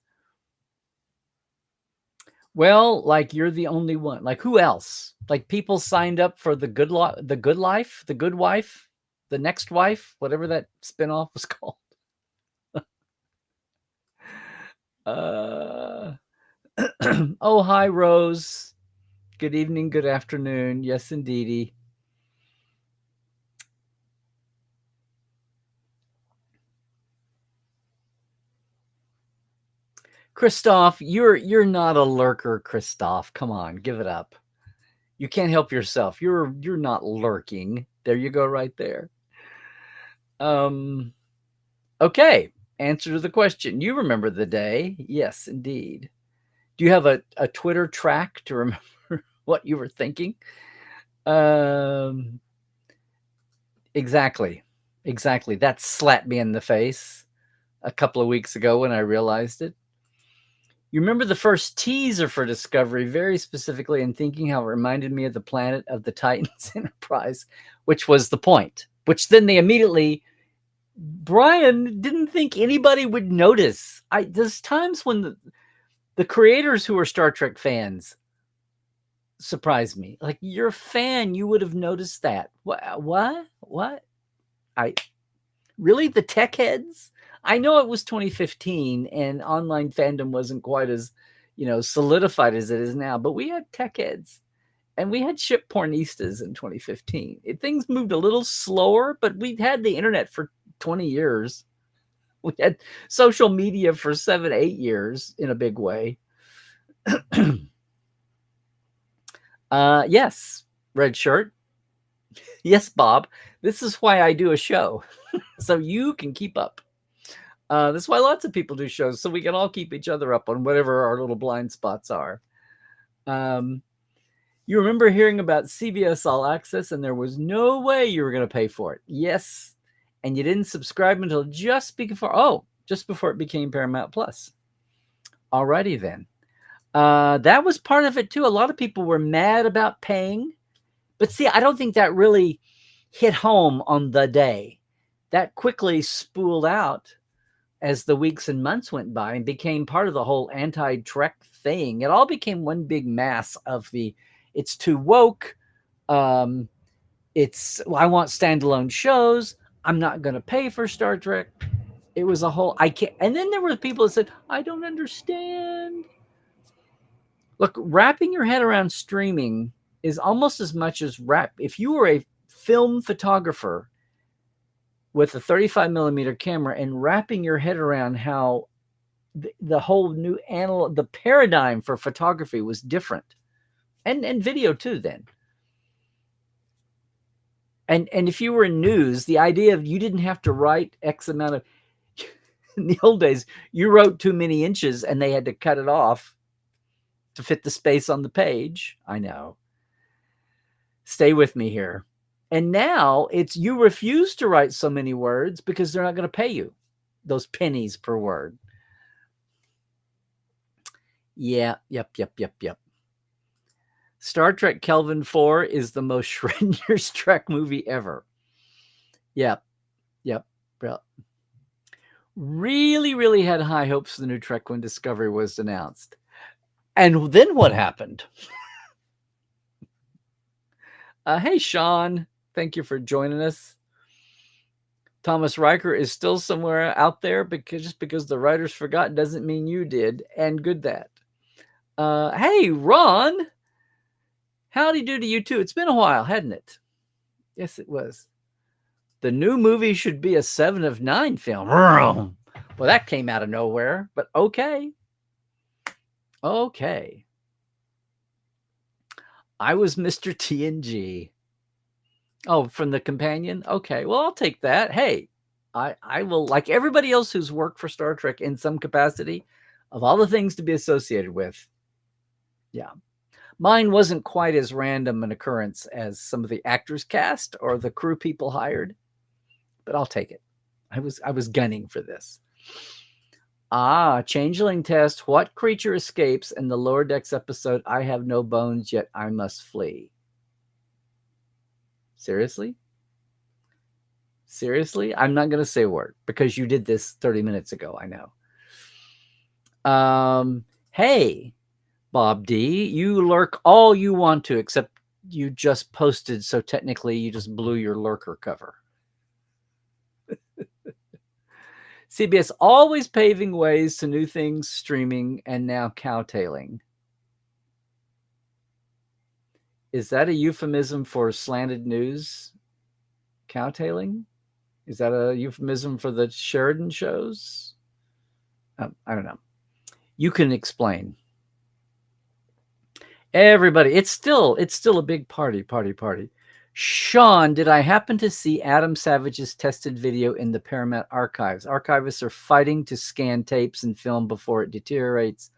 Well, like you're the only one. Like who else? Like people signed up for the good life, the good wife, the next wife, whatever that spinoff was called. Oh, hi, Rose. Good evening, good afternoon. Yes, indeedy. Christoph, you're not a lurker, Christoph. Come on, give it up. You can't help yourself. You're not lurking. There you go, right there. Okay. Answer to the question. You remember the day? Yes, indeed. Do you have a Twitter track to remember what you were thinking? Exactly. That slapped me in the face a couple of weeks ago when I realized it. You remember the first teaser for Discovery very specifically and thinking how it reminded me of the planet of the Titans Enterprise, which was the point, which then they immediately, Brian didn't think anybody would notice. There's times when the creators who are Star Trek fans surprise me. Like, you're a fan, you would have noticed that. What? Really? The tech heads? I know it was 2015 and online fandom wasn't quite as, solidified as it is now, but we had tech heads and we had ship pornistas in 2015. Things moved a little slower, but we'd had the internet for 20 years. We had social media for 7, 8 years in a big way. Yes, red shirt. Yes, Bob. This is why I do a show, so you can keep up. That's why lots of people do shows, so we can all keep each other up on whatever our little blind spots are. You remember hearing about CBS All Access, and there was no way you were going to pay for it. Yes, and you didn't subscribe until just before it became Paramount Plus. Alrighty then. That was part of it too. A lot of people were mad about paying, but see, I don't think that really hit home on the day. That quickly spooled out as the weeks and months went by and became part of the whole anti-Trek thing. It all became one big mass of it's too woke. I want standalone shows. I'm not going to pay for Star Trek. It was a whole, I can't. And then there were people that said, I don't understand. Look, wrapping your head around streaming is almost as much as if you were a film photographer with a 35 millimeter camera and wrapping your head around how the whole new the paradigm for photography was different, and video too then. And if you were in news, the idea of you didn't have to write X amount of, in the old days, you wrote too many inches and they had to cut it off to fit the space on the page. I know. Stay with me here. And now it's you refuse to write so many words because they're not going to pay you those pennies per word. Yeah, yep. Star Trek Kelvin 4 is the most Schrodinger's Trek movie ever. Yep. Really had high hopes for the new Trek when Discovery was announced. And then what happened? Hey, Sean. Thank you for joining us. Thomas Riker is still somewhere out there just because the writers forgot doesn't mean you did. And good that. Hey, Ron. Howdy do to you too. It's been a while, hadn't it? Yes, it was. The new movie should be a 7 of 9 film. Well, that came out of nowhere, but okay. Okay. I was Mr. TNG. Oh, from the companion? Okay, well, I'll take that. Hey, I will, like everybody else who's worked for Star Trek in some capacity, of all the things to be associated with, yeah. Mine wasn't quite as random an occurrence as some of the actors cast or the crew people hired, but I'll take it. I was gunning for this. Changeling test. What creature escapes in the Lower Decks episode, I have no bones, yet I must flee? Seriously? Seriously? I'm not going to say a word because you did this 30 minutes ago. I know. Hey, Bob D, you lurk all you want to, except you just posted, so technically you just blew your lurker cover. CBS always paving ways to new things, streaming, and now cowtailing. Is that a euphemism for slanted news? Cowtailing? Is that a euphemism for the Sheridan shows? I don't know. You can explain. Everybody, it's still a big party. Sean, did I happen to see Adam Savage's tested video in the Paramount archives? Archivists are fighting to scan tapes and film before it deteriorates.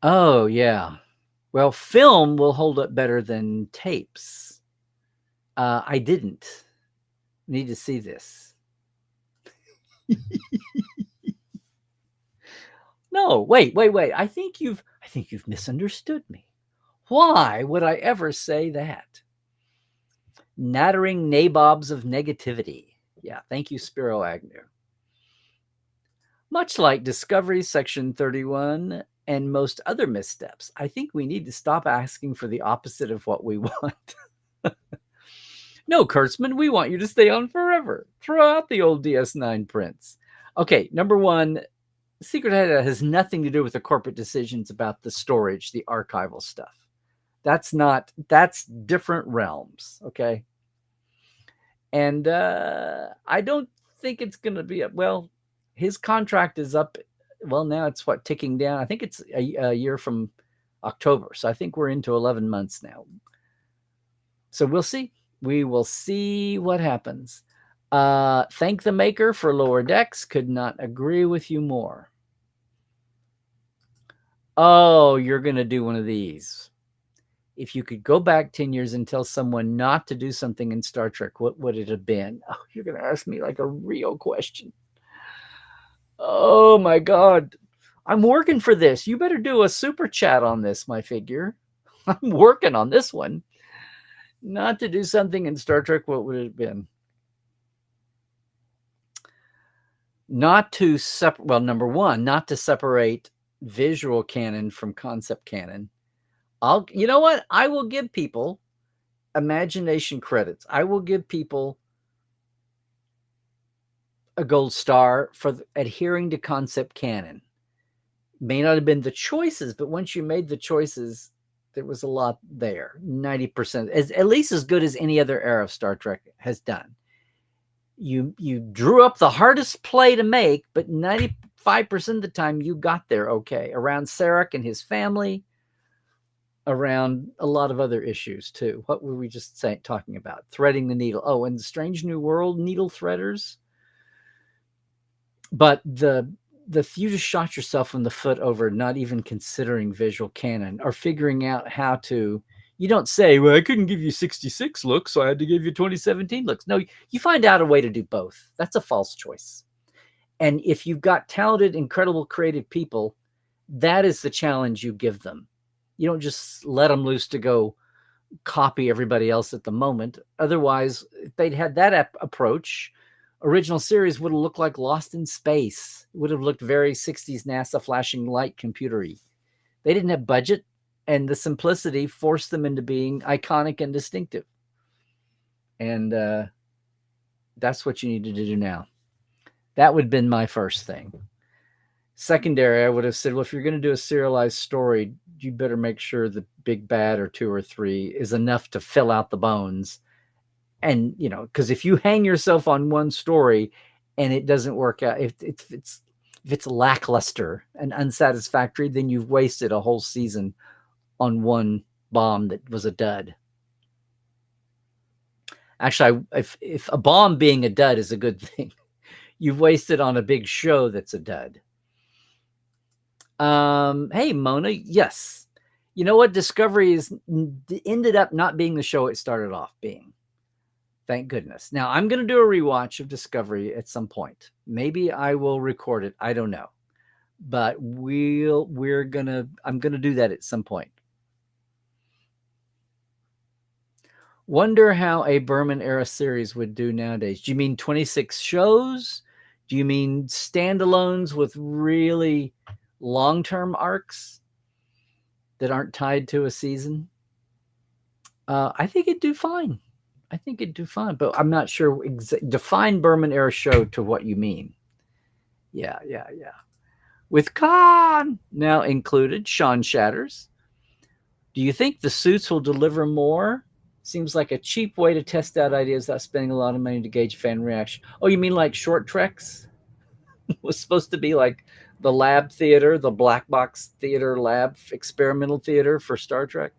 Oh, yeah. Well, film will hold up better than tapes. I didn't need to see this. No, wait. I think you've misunderstood me. Why would I ever say that? Nattering nabobs of negativity. Yeah, thank you, Spiro Agnew. Much like Discovery Section 31 and most other missteps, I think we need to stop asking for the opposite of what we want. No, Kurtzman, we want you to stay on forever. Throw out the old DS9 prints. Okay, number one, Secret Data has nothing to do with the corporate decisions about the storage, the archival stuff. That's different realms, okay? And I don't think it's going to be well, his contract is up. Well, now it's ticking down. I think it's a year from October. So I think we're into 11 months now. So we'll see. We will see what happens. Thank the maker for Lower Decks. Could not agree with you more. Oh, you're going to do one of these. If you could go back 10 years and tell someone not to do something in Star Trek, what would it have been? Oh, you're going to ask me like a real question. Oh, my God. I'm working for this. You better do a super chat on this, my figure. I'm working on this one. Not to do something in Star Trek, what would it have been? Not to separate, well, number one, not to separate visual canon from concept canon. You know what? I will give people imagination credits. I will give people a gold star for adhering to concept canon. May not have been the choices, but once you made the choices, there was a lot there. 90%, at least as good as any other era of Star Trek has done. You drew up the hardest play to make, but 95% of the time you got there okay. Around Sarek and his family, around a lot of other issues too. What were we just talking about? Threading the needle. Oh, and the Strange New World needle threaders. But you just shot yourself in the foot over not even considering visual canon or figuring out how to. You don't say, well, I couldn't give you 66 looks, so I had to give you 2017 looks. No, you find out a way to do both. That's a false choice. And if you've got talented, incredible, creative people, that is the challenge you give them. You don't just let them loose to go copy everybody else at the moment. Otherwise, if they'd had that approach, original series would have looked like Lost in Space. It would have looked very 60s NASA flashing light computery. They didn't have budget, and the simplicity forced them into being iconic and distinctive. And that's what you need to do now. That would have been my first thing. Secondary, I would have said, well, if you're going to do a serialized story, you better make sure the big bad or 2 or 3 is enough to fill out the bones. And, you know, because if you hang yourself on one story and it doesn't work out, if it's lackluster and unsatisfactory, then you've wasted a whole season on one bomb that was a dud. Actually, if a bomb being a dud is a good thing, you've wasted on a big show that's a dud. Hey, Mona, yes. You know what? Discovery is ended up not being the show it started off being. Thank goodness. Now, I'm going to do a rewatch of Discovery at some point. Maybe I will record it. I don't know. But I'm going to do that at some point. Wonder how a Berman era series would do nowadays. Do you mean 26 shows? Do you mean standalones with really long-term arcs that aren't tied to a season? I think it'd do fine. But I'm not sure. Define Berman era show to what you mean. Yeah. With Khan now included, Sean Shatters. Do you think the suits will deliver more? Seems like a cheap way to test out ideas without spending a lot of money to gauge fan reaction. Oh, you mean like short treks? Was supposed to be like the lab theater, the black box theater lab experimental theater for Star Trek?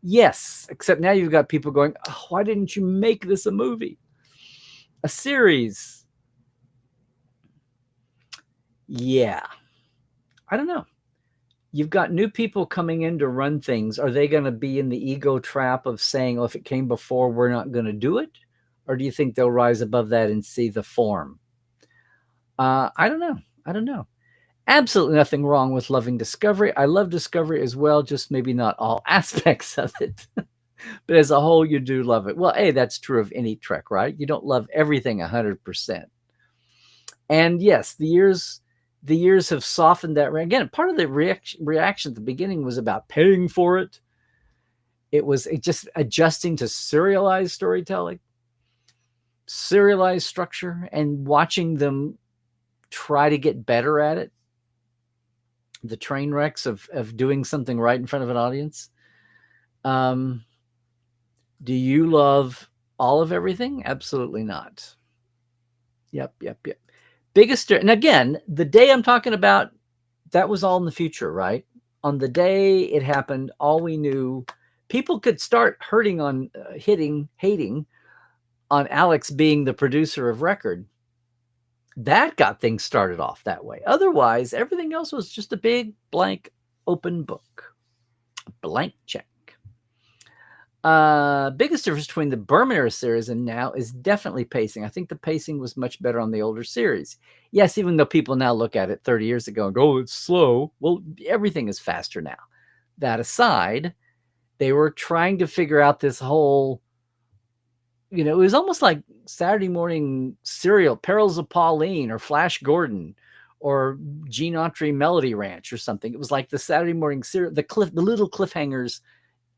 Yes, except now you've got people going, oh, why didn't you make this a movie? A series? Yeah. I don't know. You've got new people coming in to run things. Are they going to be in the ego trap of saying, oh, if it came before, we're not going to do it? Or do you think they'll rise above that and see the form? I don't know. Absolutely nothing wrong with loving Discovery. I love Discovery as well, just maybe not all aspects of it. But as a whole, you do love it. Well, that's true of any Trek, right? You don't love everything 100%. And yes, the years have softened that. Again, part of the reaction at the beginning was about paying for it. It was just adjusting to serialized storytelling, serialized structure, and watching them try to get better at it. The train wrecks of doing something right in front of an audience. Do you love all of everything? Absolutely not. Yep. Biggest, and again, the day I'm talking about, that was all in the future, right? On the day it happened, all we knew, people could start hating on Alex being the producer of record. That got things started off that way. Otherwise, everything else was just a big blank open book. Blank check. Biggest difference between the Berman era series and now is definitely pacing. I think the pacing was much better on the older series. Yes, even though people now look at it 30 years ago and go, oh, it's slow. Well, everything is faster now. That aside, they were trying to figure out this whole, it was almost like Saturday morning serial, Perils of Pauline or Flash Gordon or Gene Autry Melody Ranch or something. It was like the Saturday morning serial, the little cliffhangers,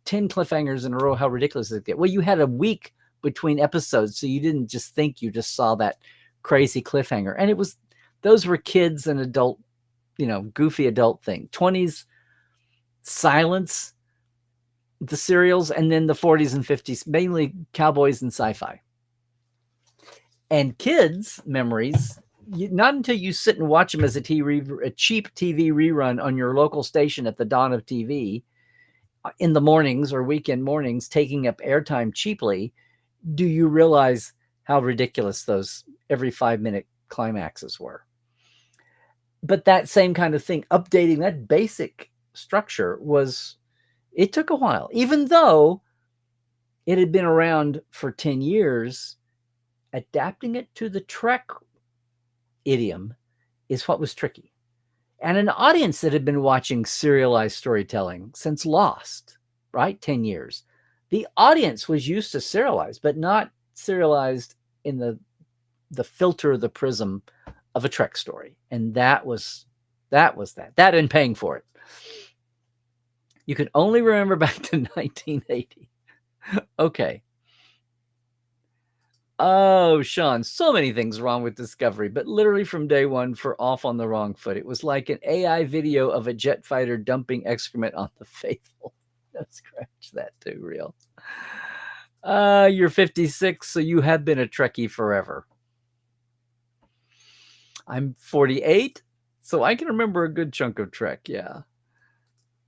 10 cliffhangers in a row. How ridiculous does it get? Well, you had a week between episodes, so you didn't just think you just saw that crazy cliffhanger. And those were kids and adult, goofy adult thing. 20s silence, the serials, and then the 40s and 50s, mainly cowboys and sci-fi. And kids' memories, not until you sit and watch them as a cheap TV rerun on your local station at the dawn of TV in the mornings or weekend mornings, taking up airtime cheaply, do you realize how ridiculous those every 5-minute climaxes were. But that same kind of thing, updating that basic structure, it took a while. Even though it had been around for 10 years, adapting it to the Trek idiom is what was tricky. And an audience that had been watching serialized storytelling since Lost, right? 10 years. The audience was used to serialized, but not serialized in the filter, the prism of a Trek story. And that was that. That and paying for it. You can only remember back to 1980. Okay. Oh, Sean, so many things wrong with Discovery, but literally from day one, for off on the wrong foot. It was like an AI video of a jet fighter dumping excrement on the faithful. No, scratch that too, real. You're 56, so you have been a Trekkie forever. I'm 48, so I can remember a good chunk of Trek, yeah.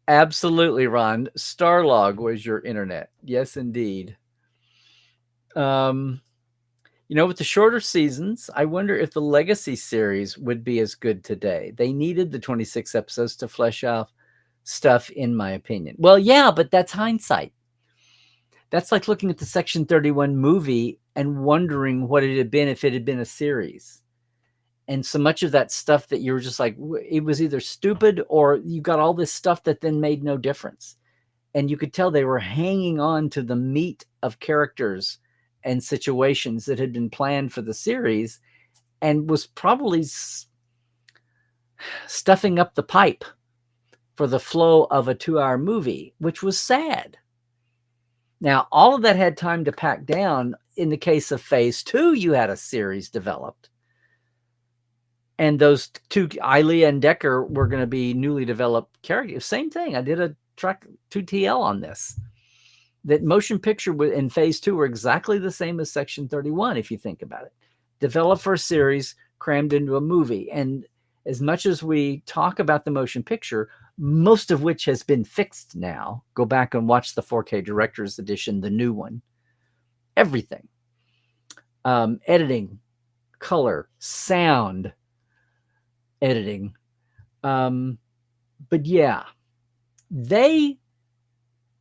Absolutely, Ron. Starlog was your internet. Yes, indeed. With the shorter seasons, I wonder if the Legacy series would be as good today. They needed the 26 episodes to flesh out stuff, in my opinion. Well, yeah, but that's hindsight. That's like looking at the Section 31 movie and wondering what it had been if it had been a series. And so much of that stuff that you were just like, it was either stupid or you got all this stuff that then made no difference. And you could tell they were hanging on to the meat of characters and situations that had been planned for the series and was probably stuffing up the pipe for the flow of a 2-hour movie, which was sad. Now, all of that had time to pack down. In the case of Phase 2, you had a series developed. And those two, Ilea and Decker, were going to be newly developed characters. Same thing. I did a Trek 2TL on this. That motion picture in Phase 2 were exactly the same as Section 31, if you think about it. Developed for a series, crammed into a movie. And as much as we talk about the motion picture, most of which has been fixed now. Go back and watch the 4K Director's Edition, the new one. Everything. Editing, color, sound, editing. But yeah,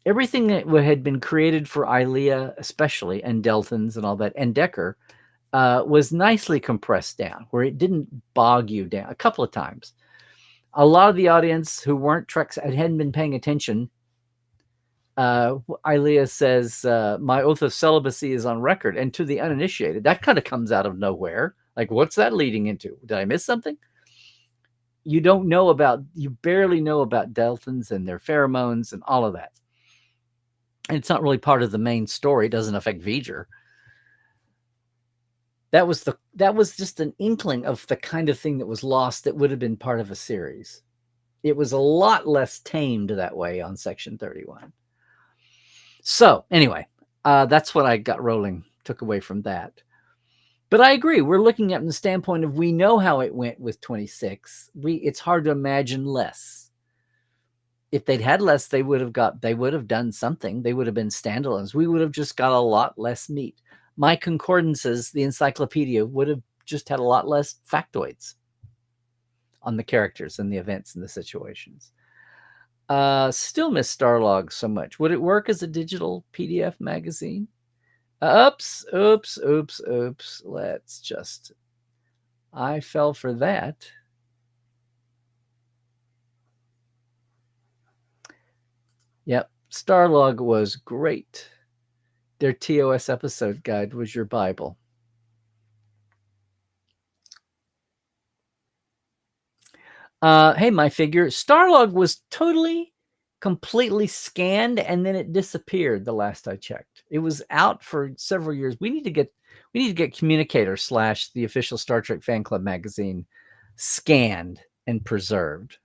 everything that had been created for Ilea, especially, and Deltans and all that, and Decker, was nicely compressed down, where it didn't bog you down a couple of times. A lot of the audience who weren't Treks and hadn't been paying attention, Ilea says, my oath of celibacy is on record. And to the uninitiated, that kind of comes out of nowhere. Like, what's that leading into? Did I miss something? You barely know about Deltans and their pheromones and all of that. And it's not really part of the main story. It doesn't affect V'ger. That was just an inkling of the kind of thing that was lost that would have been part of a series. It was a lot less tamed that way on Section 31. So anyway, that's what I got rolling, took away from that. But I agree. We're looking at it from the standpoint of we know how it went with 26. It's hard to imagine less. If they'd had less, they would have done something. They would have been standalones. We would have just got a lot less meat. My concordances, the encyclopedia, would have just had a lot less factoids on the characters and the events and the situations. Still miss Starlog so much. Would it work as a digital PDF magazine? Oops. I fell for that. Yep. Starlog was great. Their TOS episode guide was your Bible. Hey, my figure. Starlog was completely scanned, and then it disappeared the last I checked. It was out for several years. We need to get Communicator / the official Star Trek Fan Club magazine scanned and preserved.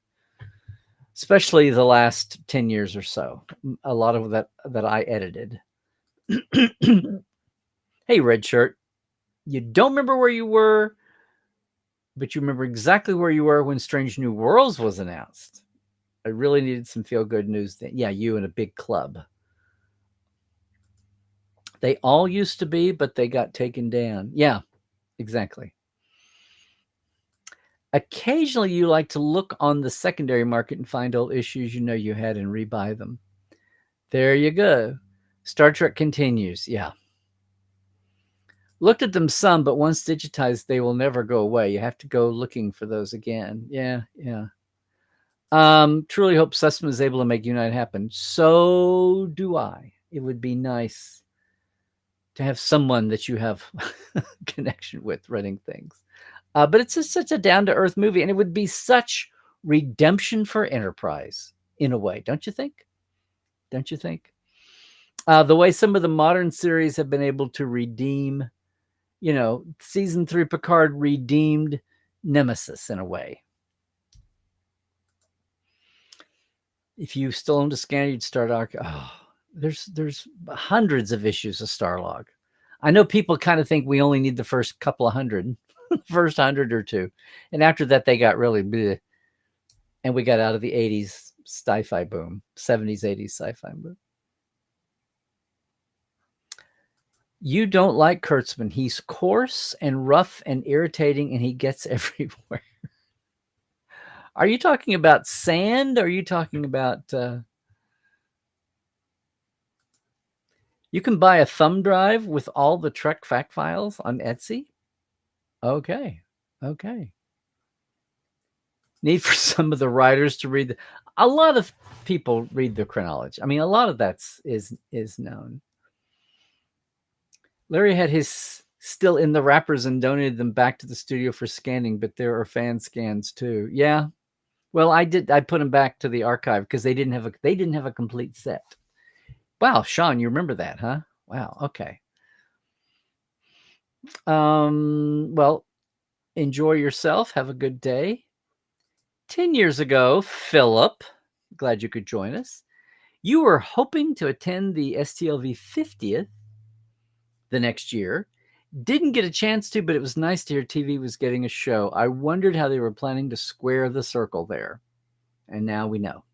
Especially the last 10 years or so. A lot of that I edited. Hey, Red Shirt. You don't remember where you were, but you remember exactly where you were when Strange New Worlds was announced. I really needed some feel-good news. Yeah, you and a big club. They all used to be, but they got taken down. Yeah, exactly. Occasionally, you like to look on the secondary market and find old issues you know you had and rebuy them. There you go. Star Trek continues. Yeah. Looked at them some, but once digitized, they will never go away. You have to go looking for those again. Yeah. Truly hope Sussman is able to make Unite happen. So do I. It would be nice to have someone that you have connection with running things. But it's just such a down-to-earth movie, and it would be such redemption for Enterprise in a way, don't you think? The way some of the modern series have been able to redeem season 3 Picard redeemed Nemesis in a way. If you still owned a scanner, you'd start there's hundreds of issues of Starlog. I know people kind of think we only need the first couple of hundred, first 100 or two. And after that, they got really bleh, and we got out of the 80s sci-fi boom, 70s, 80s sci-fi boom. You don't like Kurtzman. He's coarse and rough and irritating, and he gets everywhere. Are you talking about sand? Or are you talking about... You can buy a thumb drive with all the Trek fact files on Etsy? Okay. Need for some of the writers to read. A lot of people read the chronology. I mean, a lot of that is known. Larry had his still in the wrappers and donated them back to the studio for scanning, but there are fan scans too. Yeah. Well, I put them back to the archive because they didn't have a complete set. Wow, Sean, you remember that, huh? Wow, okay. Well, enjoy yourself. Have a good day. 10 years ago, Philip, glad you could join us. You were hoping to attend the STLV 50th the next year. Didn't get a chance to, but it was nice to hear TV was getting a show. I wondered how they were planning to square the circle there. And now we know.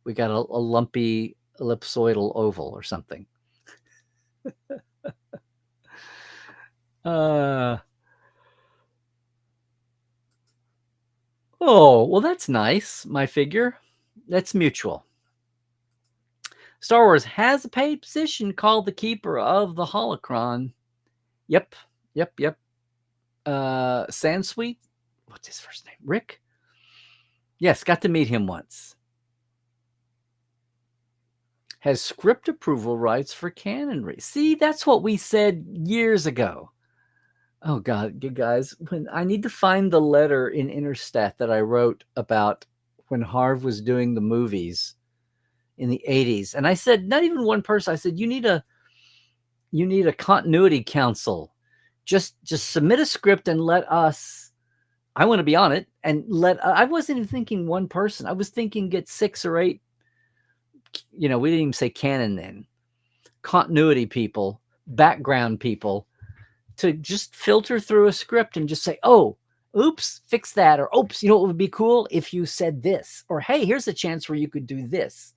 We got a lumpy ellipsoidal oval or something. Oh, well, that's nice, my figure. That's mutual. Star Wars has a paid position called the Keeper of the Holocron. Yep. Sansweet, what's his first name? Rick? Yes, got to meet him once. Has script approval rights for canonry. See, that's what we said years ago. Oh, God, you guys, when I need to find the letter in Interstat that I wrote about when Harv was doing the movies in the 80s. And I said, not even one person, I said, you need a continuity council. Just submit a script and let us, I want to be on it, and I wasn't even thinking one person. I was thinking get 6 or 8, we didn't even say canon then, continuity people, background people, to just filter through a script and just say, oh, oops, fix that. Or, oops, what would be cool if you said this? Or, hey, here's a chance where you could do this.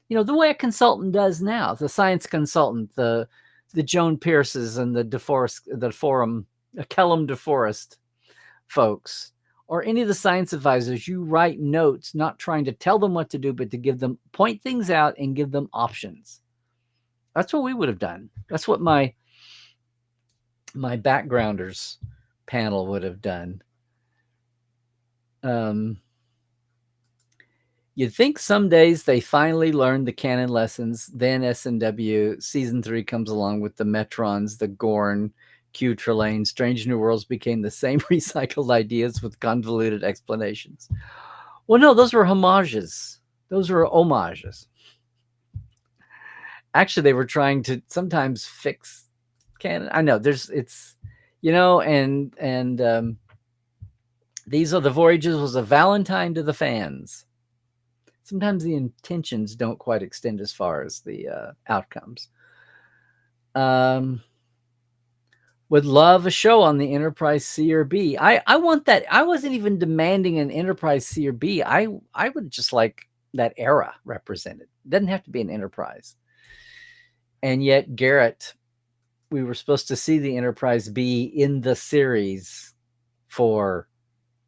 The way a consultant does now, the science consultant, the Joan Pierces and the Forum, Kellum DeForest folks, or any of the science advisors, you write notes, not trying to tell them what to do, but to point things out and give them options. That's what we would have done. That's what my backgrounders panel would have done. You'd think some days they finally learned the canon lessons. Then SNW season 3 comes along with the Metrons, the Gorn, Q Trelane. Strange New Worlds became the same recycled ideas with convoluted explanations. Well, no, those were homages. Those were homages. Actually, they were trying to sometimes fix canon. I know and These Are the Voyages was a Valentine to the fans. Sometimes the intentions don't quite extend as far as the outcomes. Would love a show on the Enterprise C or B. I want that. I wasn't even demanding an Enterprise C or B. I would just like that era represented. It doesn't have to be an Enterprise. And yet, Garrett, we were supposed to see the Enterprise B in the series for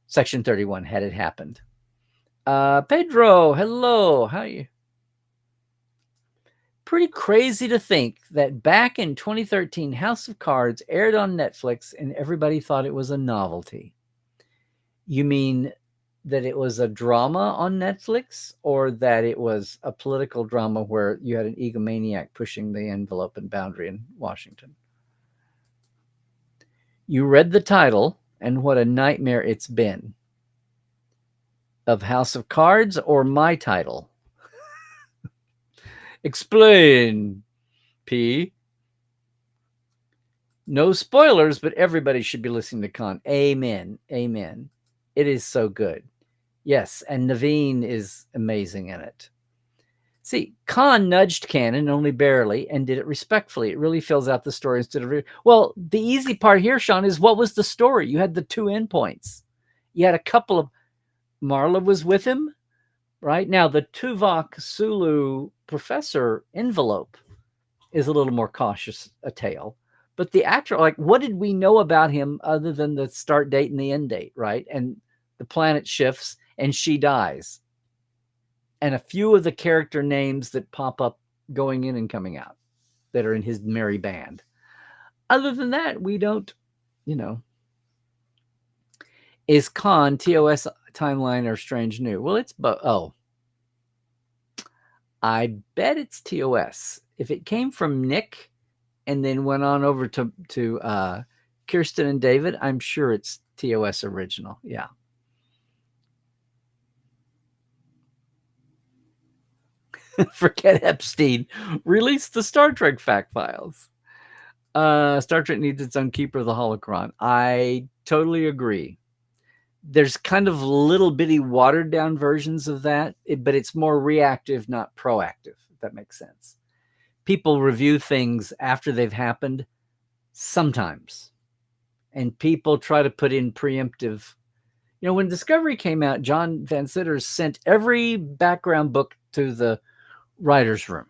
Section 31 had it happened. Pedro, hello. How are you? Pretty crazy to think that back in 2013, House of Cards aired on Netflix and everybody thought it was a novelty. You mean that it was a drama on Netflix, or that it was a political drama where you had an egomaniac pushing the envelope and boundary in Washington? You read the title, and what a nightmare it's been. Of House of Cards or my title? Explain, P. No spoilers, but everybody should be listening to Khan. Amen. Amen. It is so good. Yes, and Naveen is amazing in it. See, Khan nudged canon only barely and did it respectfully. It really fills out the story instead of. Well, the easy part here, Sean, is what was the story? You had the two endpoints. You had a couple of. Marla was with him, right? Now, the Tuvok Sulu professor envelope is a little more cautious a tale. But the actor, like, what did we know about him other than the start date and the end date, right? And the planet shifts and she dies. And a few of the character names that pop up going in and coming out that are in his merry band. Other than that, we don't, you know. Is Khan TOS timeline or Strange New? Well, it's I bet it's TOS. If it came from Nick and then went on over to Kirsten and David, I'm sure it's TOS original. Yeah. Forget Epstein. Release the Star Trek fact files. Star Trek needs its own keeper of the holocron. I totally agree. There's kind of little bitty watered down versions of that, but it's more reactive, not proactive, if that makes sense. People review things after they've happened sometimes. And people try to put in preemptive. You know, when Discovery came out, John Van Sitters sent every background book to the writer's room,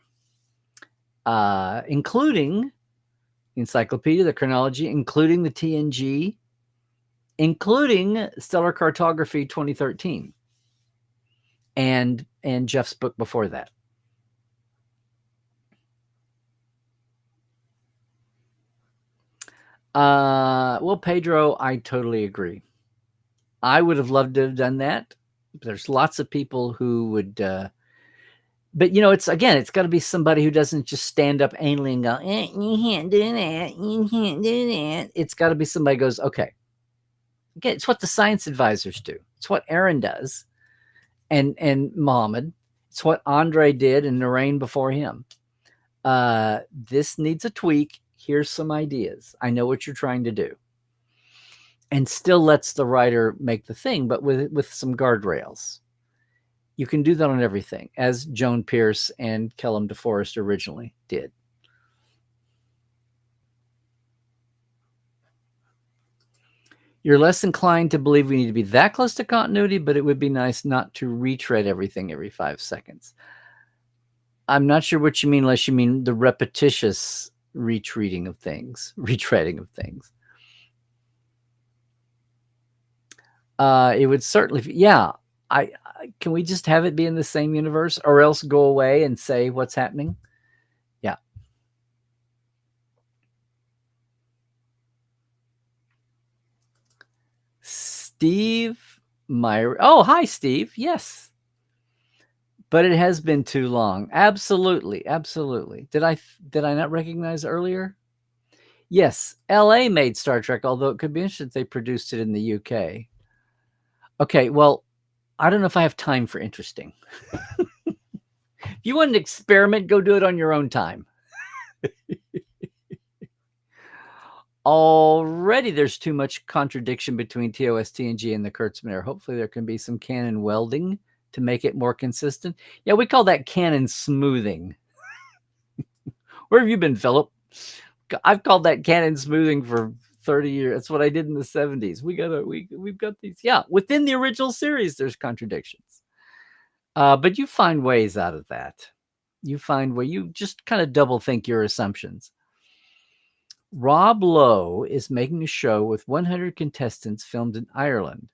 including Encyclopedia, the Chronology, including the TNG, including Stellar Cartography 2013, and Jeff's book before that. Well, Pedro, I totally agree. I would have loved to have done that. There's lots of people who would, but you know, it's got to be somebody who doesn't just stand up anally and go, "You can't do that. You can't do that." It's got to be somebody who goes, "Okay." Again, it's what the science advisors do. It's what Aaron does, and Mohammed. It's what Andre did and Narain before him. This needs a tweak. Here's some ideas. I know what you're trying to do. And still lets the writer make the thing, but with some guardrails. You can do that on everything, as Joan Pierce and Kellum DeForest originally did. You're less inclined to believe we need to be that close to continuity, but it would be nice not to retread everything every 5 seconds. I'm not sure what you mean, unless you mean the repetitious retreading of things. It would certainly, yeah. Can we just have it be in the same universe, or else go away and say what's happening? Yeah. Steve Meyer. Oh, hi, Steve. Yes. But it has been too long. Absolutely. Did I not recognize earlier? Yes, LA made Star Trek, although it could be interesting if they produced it in the UK. Okay, well, I don't know if I have time for interesting. If you want an experiment, go do it on your own time. Already there's too much contradiction between TOS, TNG, and the Kurtzman era. Hopefully there can be some canon welding to make it more consistent. Yeah, we call that canon smoothing. Where have you been, Philip? I've called that canon smoothing for 30 years. That's what I did in the 70s. We've got these. Yeah, within the original series, there's contradictions. But you find ways out of that. You find where you just kind of double think your assumptions. Rob Lowe is making a show with 100 contestants filmed in Ireland.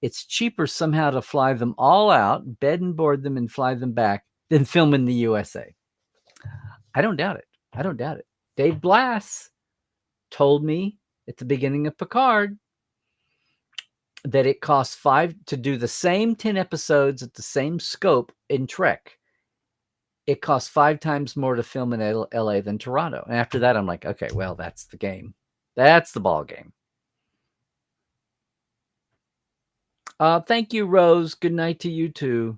It's cheaper somehow to fly them all out, bed and board them, and fly them back than film in the USA. I don't doubt it. Dave Blass told me at the beginning of Picard that it costs $5 to do the same 10 episodes at the same scope in Trek. It costs 5 times more to film in LA than Toronto. And after that, I'm like, okay, well, that's the game. That's the ball game. Thank you, Rose. Good night to you too.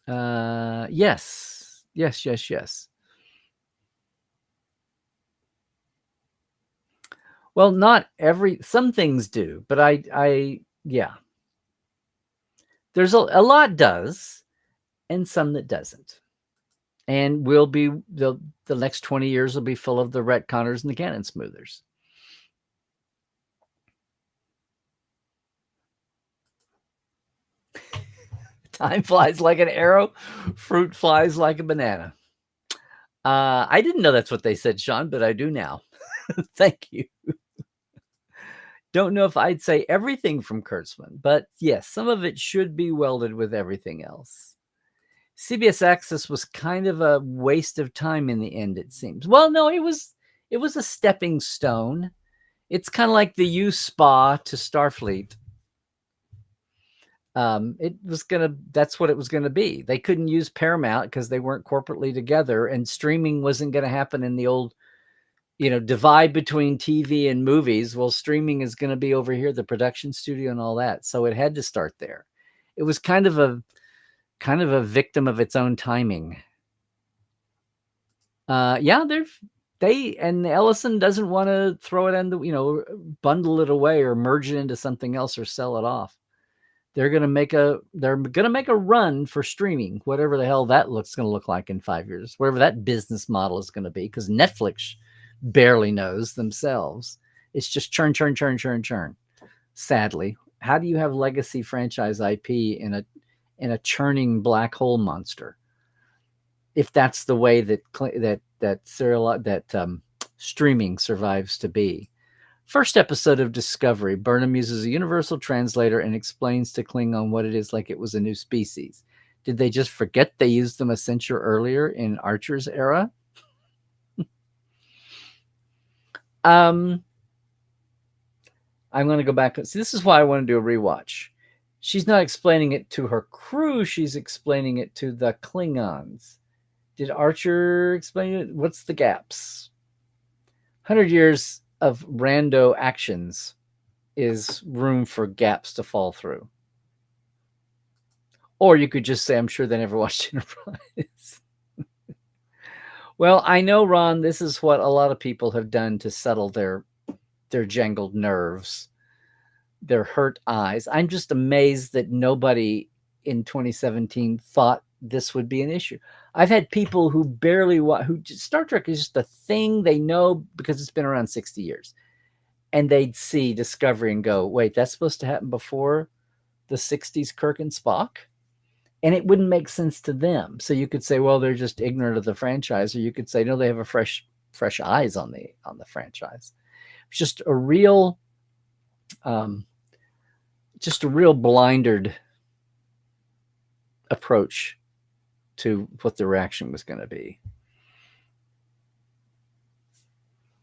Yes. Well, not some things do, but yeah, there's a lot does, and some that doesn't. And will be the next 20 years will be full of the retconners and the canon smoothers. Time flies like an arrow, fruit flies like a banana. I didn't know that's what they said, Sean, but I do now. Thank you. Don't know if I'd say everything from Kurtzman, but yes, some of it should be welded with everything else. CBS Access was kind of a waste of time in the end, it seems. Well, no, it was a stepping stone. It's kind of like the U Spa to Starfleet. That's what it was gonna be. They couldn't use Paramount because they weren't corporately together, and streaming wasn't gonna happen in the old, divide between TV and movies. Well, streaming is gonna be over here, the production studio and all that. So it had to start there. It was kind of a victim of its own timing. Yeah, and Ellison doesn't want to throw it into, bundle it away or merge it into something else or sell it off. They're gonna make a run for streaming, whatever the hell that going to look like in 5 years, whatever that business model is going to be, because Netflix barely knows themselves. It's just churn. Sadly, how do you have legacy franchise IP in a churning black hole monster? If that's the way that streaming survives to be. First episode of Discovery, Burnham uses a universal translator and explains to Klingon what it is like it was a new species. Did they just forget they used them a century earlier in Archer's era? I'm going to go back. See, this is why I want to do a rewatch. She's not explaining it to her crew. She's explaining it to the Klingons. Did Archer explain it? What's the gaps? 100 years of rando actions is room for gaps to fall through. Or you could just say, I'm sure they never watched Enterprise. Well, I know, Ron, this is what a lot of people have done to settle their jangled nerves, their hurt eyes. I'm just amazed that nobody in 2017 thought this would be an issue. I've had people who barely Star Trek is just a thing they know because it's been around 60 years. And they'd see Discovery and go, wait, that's supposed to happen before the 60s Kirk and Spock? And it wouldn't make sense to them. So you could say, well, they're just ignorant of the franchise. Or you could say, no, they have a fresh eyes on the franchise. It's just a real blindered approach to what the reaction was going to be.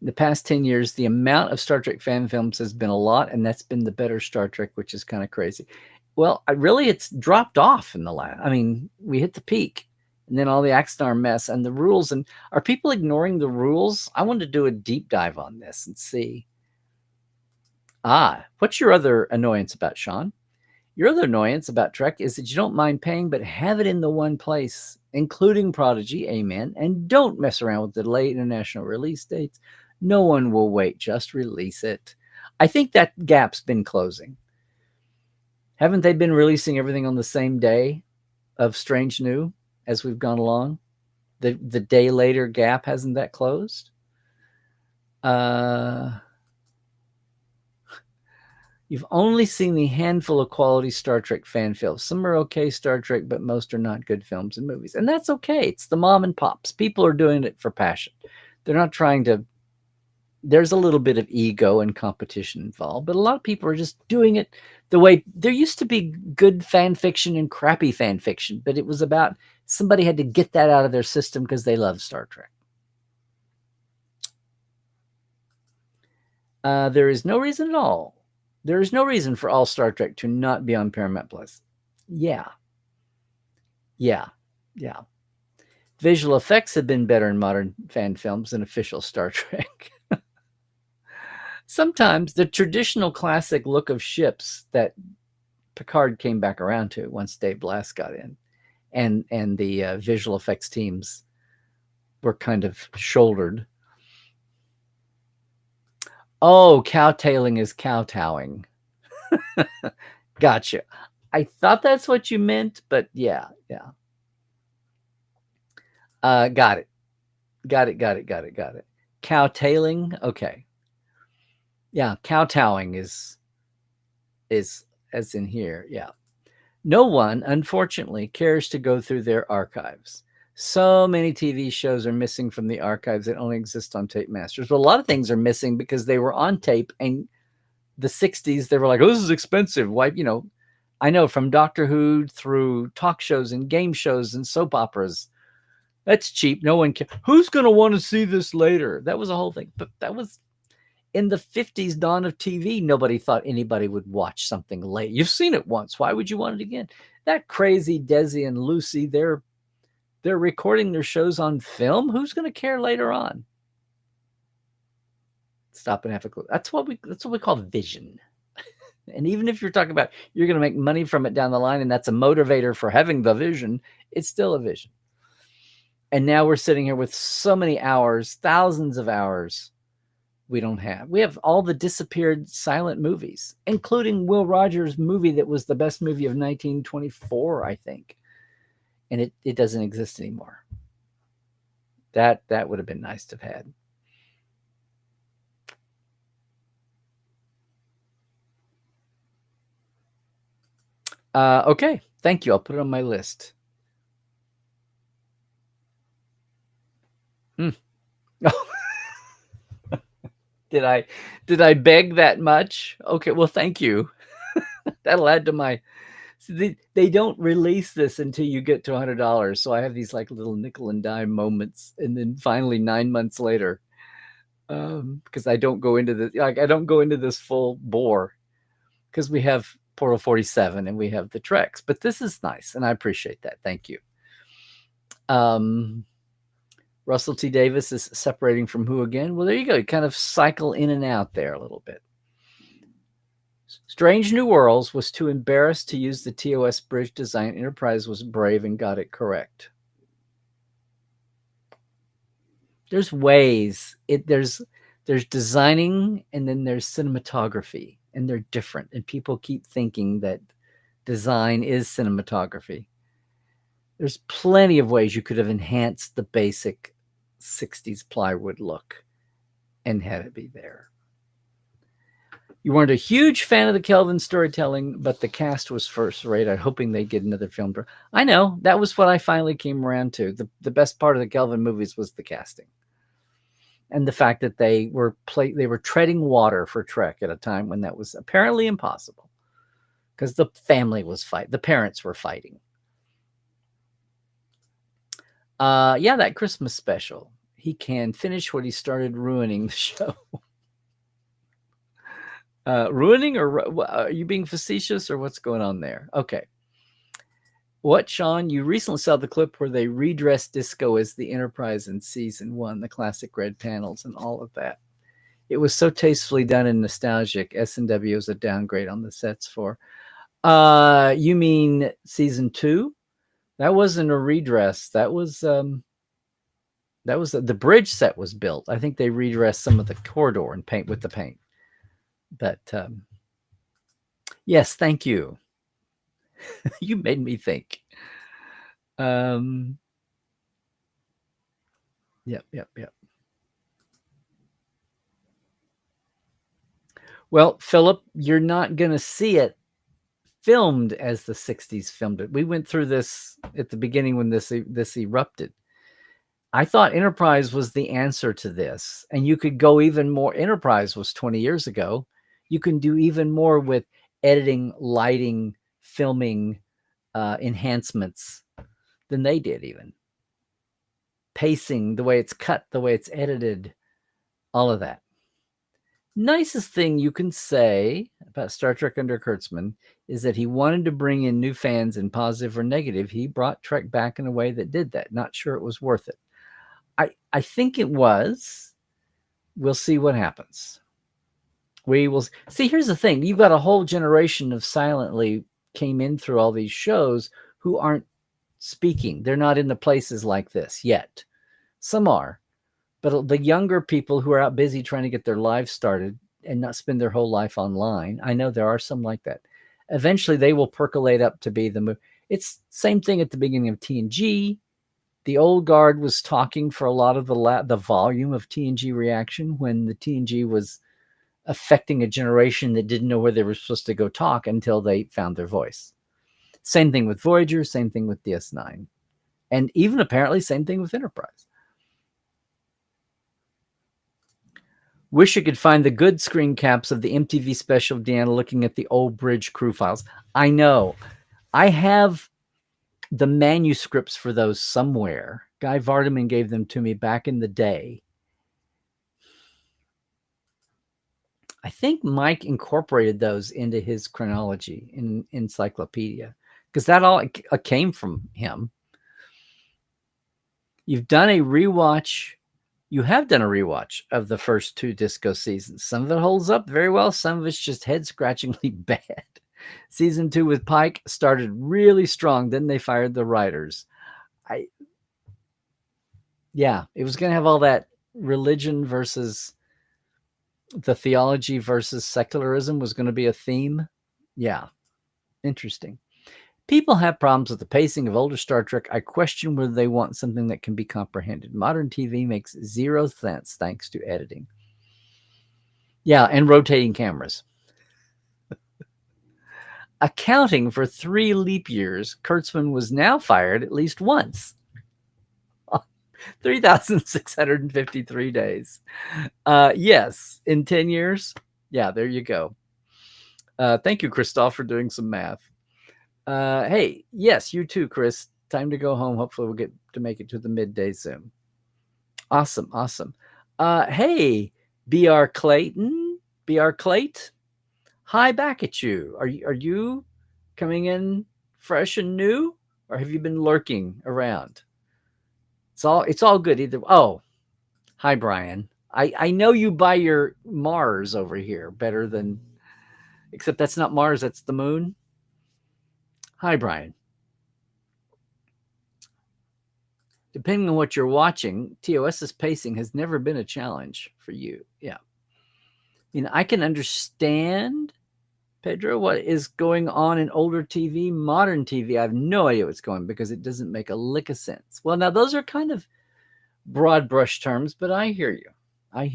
In the past 10 years, the amount of Star Trek fan films has been a lot, and that's been the better Star Trek, which is kind of crazy. Well, it's dropped off in the last. I mean, we hit the peak, and then all the Axanar mess and the rules. And are people ignoring the rules? I wanted to do a deep dive on this and see. What's your other annoyance about, Sean? Your other annoyance about Trek is that you don't mind paying, but have it in the one place, including Prodigy, amen, and don't mess around with the delayed international release dates. No one will wait. Just release it. I think that gap's been closing. Haven't they been releasing everything on the same day of Strange New as we've gone along? The day later gap, hasn't that closed? You've only seen the handful of quality Star Trek fan films. Some are okay Star Trek, but most are not good films and movies. And that's okay. It's the mom and pops. People are doing it for passion. They're not trying to... There's a little bit of ego and competition involved, but a lot of people are just doing it the way... There used to be good fan fiction and crappy fan fiction, but it was about somebody had to get that out of their system because they love Star Trek. There is no reason at all. There is no reason for all Star Trek to not be on Paramount Plus. Yeah. Visual effects have been better in modern fan films than official Star Trek. Sometimes the traditional classic look of ships that Picard came back around to once Dave Blass got in, and the visual effects teams were kind of shouldered. Oh, cowtailing is kowtowing. Gotcha. I thought that's what you meant, but yeah. Got it. Got it. Cowtailing. Okay. Yeah, kowtowing is as in here. Yeah. No one, unfortunately, cares to go through their archives. So many TV shows are missing from the archives that only exist on tape masters. But a lot of things are missing because they were on tape, and the 60s, they were like, oh, this is expensive. Why, I know, from Doctor Who through talk shows and game shows and soap operas. That's cheap. No one cares. Who's going to want to see this later? That was a whole thing. But that was in the 50s, dawn of TV. Nobody thought anybody would watch something late. You've seen it once. Why would you want it again? That crazy Desi and Lucy, they're recording their shows on film. Who's going to care later on? Stop and have a clue. That's what we call vision. And even if you're talking about you're going to make money from it down the line, and that's a motivator for having the vision, it's still a vision. And now we're sitting here with so many hours, thousands of hours we don't have. We have all the disappeared silent movies, including Will Rogers' movie that was the best movie of 1924, I think. And it doesn't exist anymore. That would have been nice to have had. Okay, thank you. I'll put it on my list. Did I beg that much? Okay, well, thank you. That'll add to my. They don't release this until you get to $100. So I have these like little nickel and dime moments, and then finally 9 months later, because I don't go into this full bore, because we have Portal 47 and we have the Treks. But this is nice, and I appreciate that. Thank you. Russell T. Davis is separating from who again? Well, there you go. You kind of cycle in and out there a little bit. Strange New Worlds was too embarrassed to use the TOS bridge design. Enterprise was brave and got it correct. There's ways. There's designing, and then there's cinematography, and they're different. And people keep thinking that design is cinematography. There's plenty of ways you could have enhanced the basic 60s plywood look and had it be there. You weren't a huge fan of the Kelvin storytelling, but the cast was first rate. I'm hoping they get another film. I know. That was what I finally came around to. The best part of the Kelvin movies was the casting. And the fact that they were treading water for Trek at a time when that was apparently impossible. Because the family was fighting. The parents were fighting. Yeah, that Christmas special. He can finish what he started ruining the show. Ruining, or are you being facetious, or what's going on there? Okay. What, Sean? You recently saw the clip where they redressed Disco as the Enterprise in season 1, the classic red panels and all of that. It was so tastefully done and nostalgic. S&W is a downgrade on the sets for. You mean season 2? That wasn't a redress. That was the bridge set was built. I think they redressed some of the corridor and paint with the paint. But yes, thank you. You made me think. Yep. Well, Philip, you're not going to see it filmed as the 60s filmed it. We went through this at the beginning when this erupted. I thought Enterprise was the answer to this, and you could go even more. Enterprise was 20 years ago. You can do even more with editing, lighting, filming, enhancements than they did even. Pacing, the way it's cut, the way it's edited, all of that. Nicest thing you can say about Star Trek under Kurtzman is that he wanted to bring in new fans, in positive or negative. He brought Trek back in a way that did that. Not sure it was worth it. I think it was. We'll see what happens. We will see. Here's the thing. You've got a whole generation of silently came in through all these shows who aren't speaking. They're not in the places like this yet. Some are. But the younger people who are out busy trying to get their lives started, and not spend their whole life online. I know there are some like that. Eventually, they will percolate up to be the. It's same thing at the beginning of TNG. The old guard was talking for a lot of the volume of TNG reaction when the TNG was affecting a generation that didn't know where they were supposed to go talk until they found their voice. Same thing with Voyager, same thing with DS9. And even apparently same thing with Enterprise. Wish I could find the good screen caps of the MTV special of Deanna looking at the old bridge crew files. I know. I have the manuscripts for those somewhere. Guy Vardaman gave them to me back in the day. I think Mike incorporated those into his chronology in Encyclopedia because that all came from him. You've done a rewatch. You have done a rewatch of the first 2 Disco seasons. Some of it holds up very well. Some of it's just head-scratchingly bad. Season 2 with Pike started really strong. Then they fired the writers. Yeah, it was going to have all that religion versus the theology versus secularism was going to be a theme. Yeah, interesting. People have problems with the pacing of older Star Trek. I question whether they want something that can be comprehended. Modern TV makes zero sense thanks to editing. Yeah, and rotating cameras. Accounting for 3 leap years, Kurtzman was now fired at least once. 3,653 days. Yes, in 10 years. Yeah, there you go. Thank you, Christoph, for doing some math. Hey, yes, you too, Chris. Time to go home. Hopefully we'll get to make it to the midday Zoom. Awesome. Hey, BR Clayton. BR Clayt. Hi back at you. Are you coming in fresh and new? Or have you been lurking around? It's all good either. Oh, hi, Brian. I know you buy your Mars over here better than, except that's not Mars, that's the moon. Hi, Brian. Depending on what you're watching, TOS's pacing has never been a challenge for you. Yeah. I can understand, Pedro, what is going on in older TV. Modern TV, I have no idea what's going on because it doesn't make a lick of sense. Well, now those are kind of broad brush terms, but I hear you. I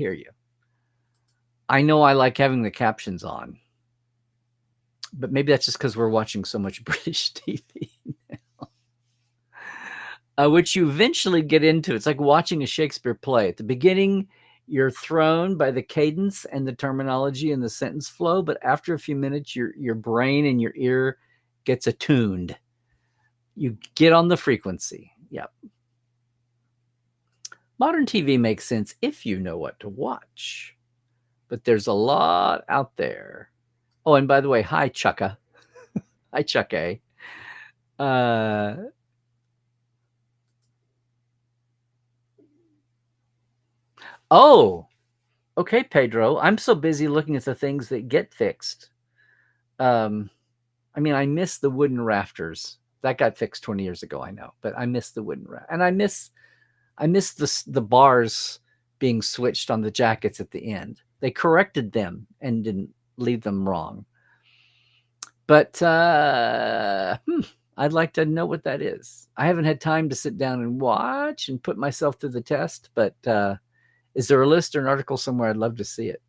know I like having the captions on, but maybe that's just because we're watching so much British TV now. Which you eventually get into. It's like watching a Shakespeare play. At the beginning, you're thrown by the cadence and the terminology and the sentence flow, but after a few minutes, your brain and your ear gets attuned. You get on the frequency. Yep. Modern TV makes sense if you know what to watch, but there's a lot out there. Oh, and by the way, hi, Chucka. Hi, Chuck A. Oh, okay, Pedro. I'm so busy looking at the things that get fixed. I mean, I miss the wooden rafters. That got fixed 20 years ago, I know, but I miss the wooden raft. And I miss the bars being switched on the jackets at the end. They corrected them and didn't leave them wrong. But I'd like to know what that is. I haven't had time to sit down and watch and put myself through the test, but is there a list or an article somewhere? I'd love to see it.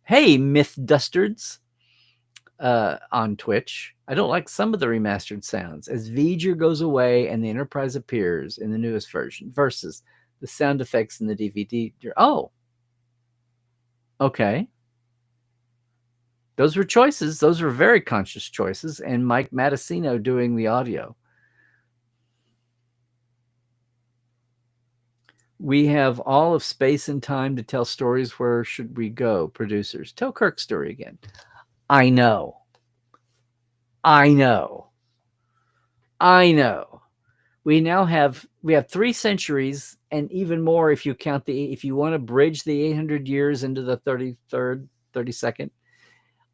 Hey, Myth Dustards on Twitch. I don't like some of the remastered sounds as V'ger goes away and the Enterprise appears in the newest version versus the sound effects in the DVD. Oh, okay. Those were choices. Those were very conscious choices. And Mike Mattasino doing the audio. We have all of space and time to tell stories. Where should we go? Producers, tell Kirk's story again. I know. We have 3 centuries and even more if you want to bridge the 800 years into the 33rd, 32nd.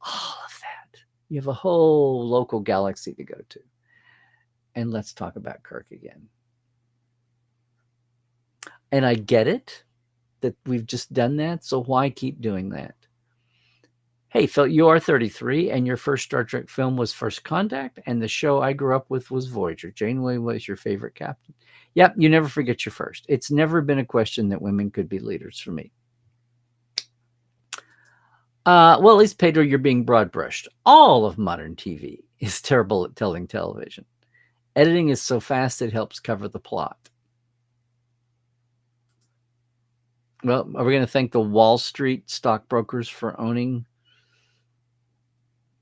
All of that. You have a whole local galaxy to go to. And let's talk about Kirk again. And I get it that we've just done that, so why keep doing that? Hey, Phil, you are 33, and your first Star Trek film was First Contact, and the show I grew up with was Voyager. Janeway was your favorite captain. Yep, you never forget your first. It's never been a question that women could be leaders for me. Well, at least, Pedro, you're being broad brushed. All of modern TV is terrible at telling television. Editing is so fast it helps cover the plot. Well, are we going to thank the Wall Street stockbrokers for owning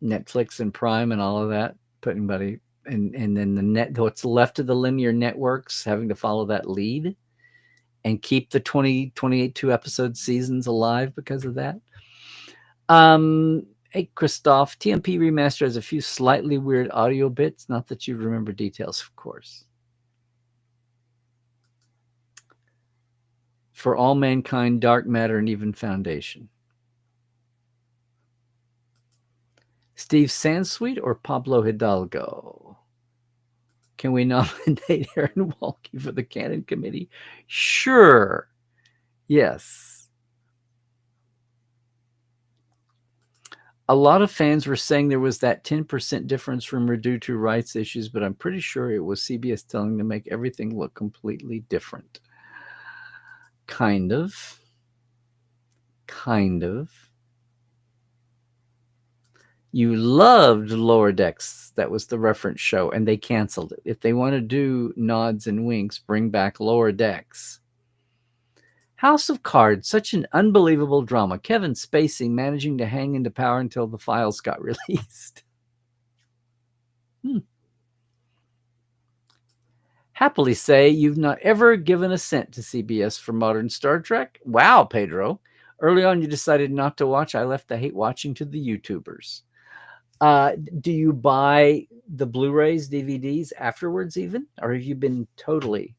Netflix and Prime and all of that, putting money, and then what's left of the linear networks having to follow that lead and keep the 28 2-episode seasons alive because of that? Hey, Christoph, TMP Remaster has a few slightly weird audio bits. Not that you remember details, of course. For All Mankind, Dark Matter, and even Foundation. Steve Sansweet or Pablo Hidalgo? Can we nominate Aaron Walke for the Canon Committee? Sure. Yes. A lot of fans were saying there was that 10% difference from due to rights issues, but I'm pretty sure it was CBS telling them to make everything look completely different. Kind of. You loved Lower Decks. That was the reference show, and they canceled it. If they want to do nods and winks, bring back Lower Decks. House of Cards, such an unbelievable drama. Kevin Spacey managing to hang into power until the files got released. Happily say you've not ever given a cent to CBS for modern Star Trek. Wow, Pedro. Early on, you decided not to watch. I left the hate watching to the YouTubers. Do you buy the Blu-rays, DVDs afterwards even? Or have you been totally?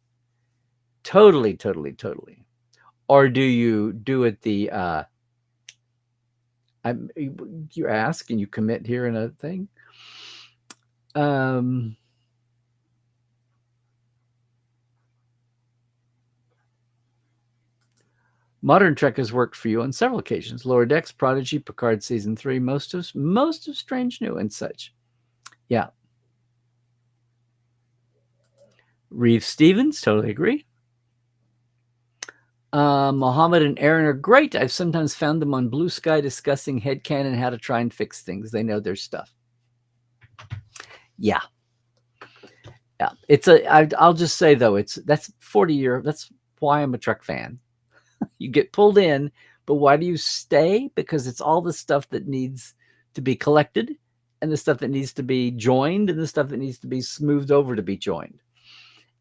Or do you do it the, you ask and you commit here in a thing? Modern Trek has worked for you on several occasions. Lower Decks, Prodigy, Picard Season 3, most of Strange New and such. Yeah. Reeve Stevens, totally agree. Mohammed and Aaron are great. I've sometimes found them on Blue Sky discussing headcanon and how to try and fix things. They know their stuff. Yeah. I'll just say though, that's 40-year. That's why I'm a Trek fan. You get pulled in, but why do you stay? Because it's all the stuff that needs to be collected, and the stuff that needs to be joined, and the stuff that needs to be smoothed over to be joined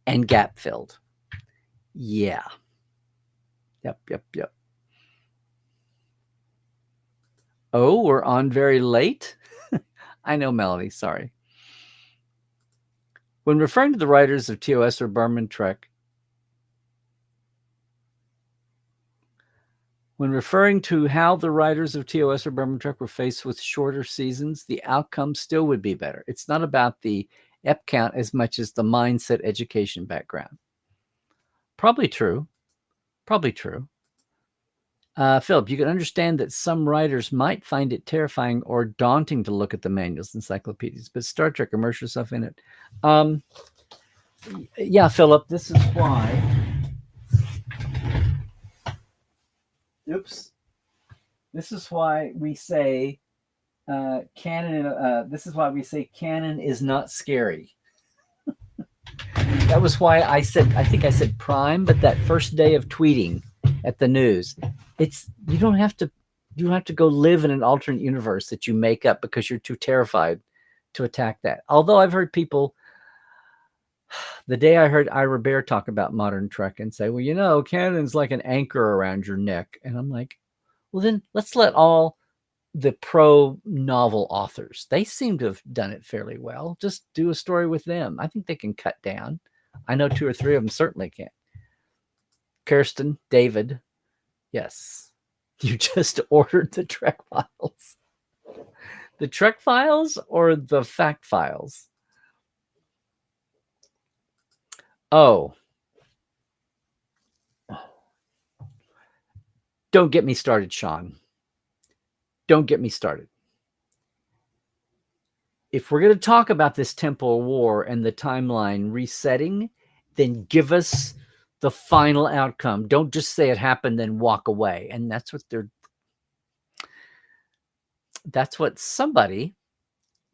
and gap filled. Yeah. Yep. Oh, we're on very late? I know, Melody, sorry. When referring to the writers of TOS or Berman Trek, when referring to how the writers of TOS or Berman Trek were faced with shorter seasons, the outcome still would be better. It's not about the ep count as much as the mindset, education, background. Probably true. Philip, you can understand that some writers might find it terrifying or daunting to look at the manuals, encyclopedias, but Star Trek, immerse yourself in it. Yeah, Philip, this is why. Oops. This is why we say canon. This is why we say canon is not scary. That was why I think I said Prime, but that first day of tweeting at the news, you don't have to go live in an alternate universe that you make up because you're too terrified to attack that. Although I've heard people, the day I heard Ira Bear talk about modern Trek and say, well, canon's like an anchor around your neck. And I'm like, well, then let's let all the pro novel authors, they seem to have done it fairly well. Just do a story with them. I think they can cut down. I know 2 or 3 of them certainly can. Kirsten, David, yes. You just ordered the Trek Files. The Trek Files or the Fact Files? Oh. Don't get me started, Sean. Don't get me started. If we're going to talk about this temporal war and the timeline resetting, then give us the final outcome. Don't just say it happened, then walk away. And that's what somebody,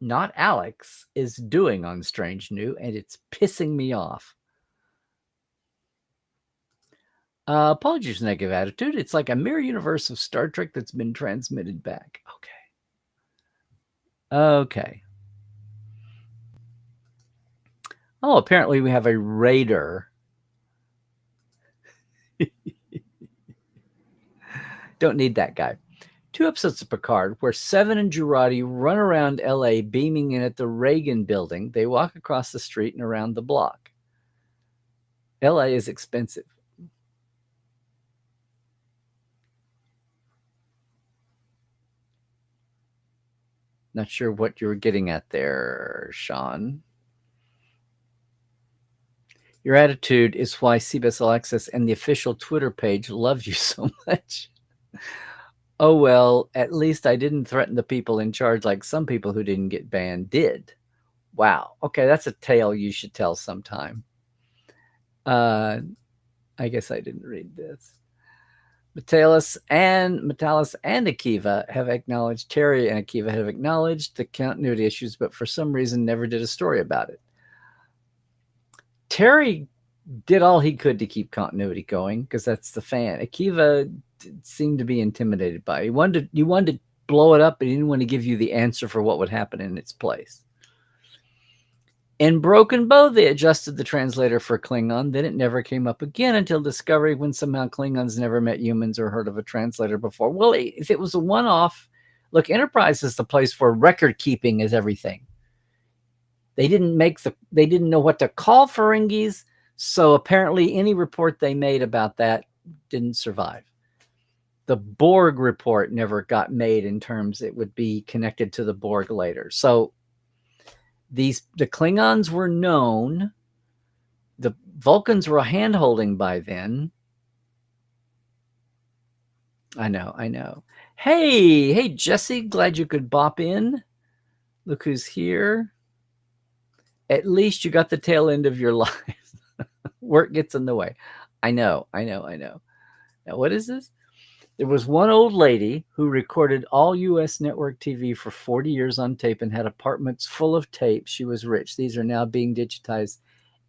not Alex, is doing on Strange New, and it's pissing me off. Apologies for negative attitude. It's like a mirror universe of Star Trek that's been transmitted back. Okay. Oh, apparently we have a raider. Don't need that guy. 2 episodes of Picard where Seven and Jurati run around LA beaming in at the Reagan building. They walk across the street and around the block. LA is expensive. Not sure what you were getting at there, Sean. Your attitude is why CBS All Access and the official Twitter page love you so much. Oh, well, at least I didn't threaten the people in charge like some people who didn't get banned did. Wow. Okay, that's a tale you should tell sometime. I guess I didn't read this. Metalis and Akiva have acknowledged, Terry and Akiva have acknowledged the continuity issues, but for some reason never did a story about it. Terry did all he could to keep continuity going because that's the fan. Akiva seemed to be intimidated by it. He wanted to blow it up, but he didn't want to give you the answer for what would happen in its place. In Broken Bow, they adjusted the translator for Klingon. Then it never came up again until Discovery, when somehow Klingons never met humans or heard of a translator before. Well, if it was a one-off, look, Enterprise is the place where record keeping is everything. They didn't know what to call Ferengis, so apparently any report they made about that didn't survive. The Borg report never got made in terms it would be connected to the Borg later. So the Klingons were known. The Vulcans were hand-holding by then. I know. Hey, Jesse, glad you could bop in. Look who's here. At least you got the tail end of your life. Work gets in the way. I know. Now, what is this? There was one old lady who recorded all U.S. network TV for 40 years on tape and had apartments full of tapes. She was rich. These are now being digitized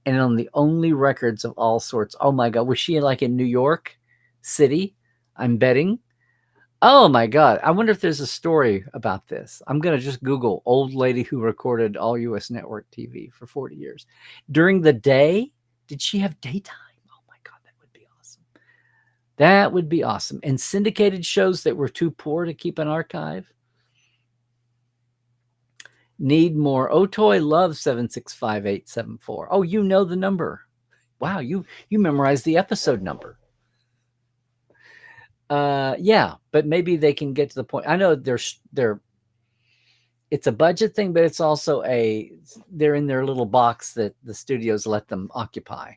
and on the only records of all sorts. Oh, my God. Was she like in New York City? I'm betting. Oh, my God. I wonder if there's a story about this. I'm going to just Google old lady who recorded all U.S. network TV for 40 years. During the day, did she have daytime? That would be awesome. And syndicated shows that were too poor to keep an archive. Need more. Otoy loves 765-874. Oh, you know the number. Wow, you memorized the episode number. Yeah, but maybe they can get to the point. I know it's a budget thing, but it's also they're in their little box that the studios let them occupy.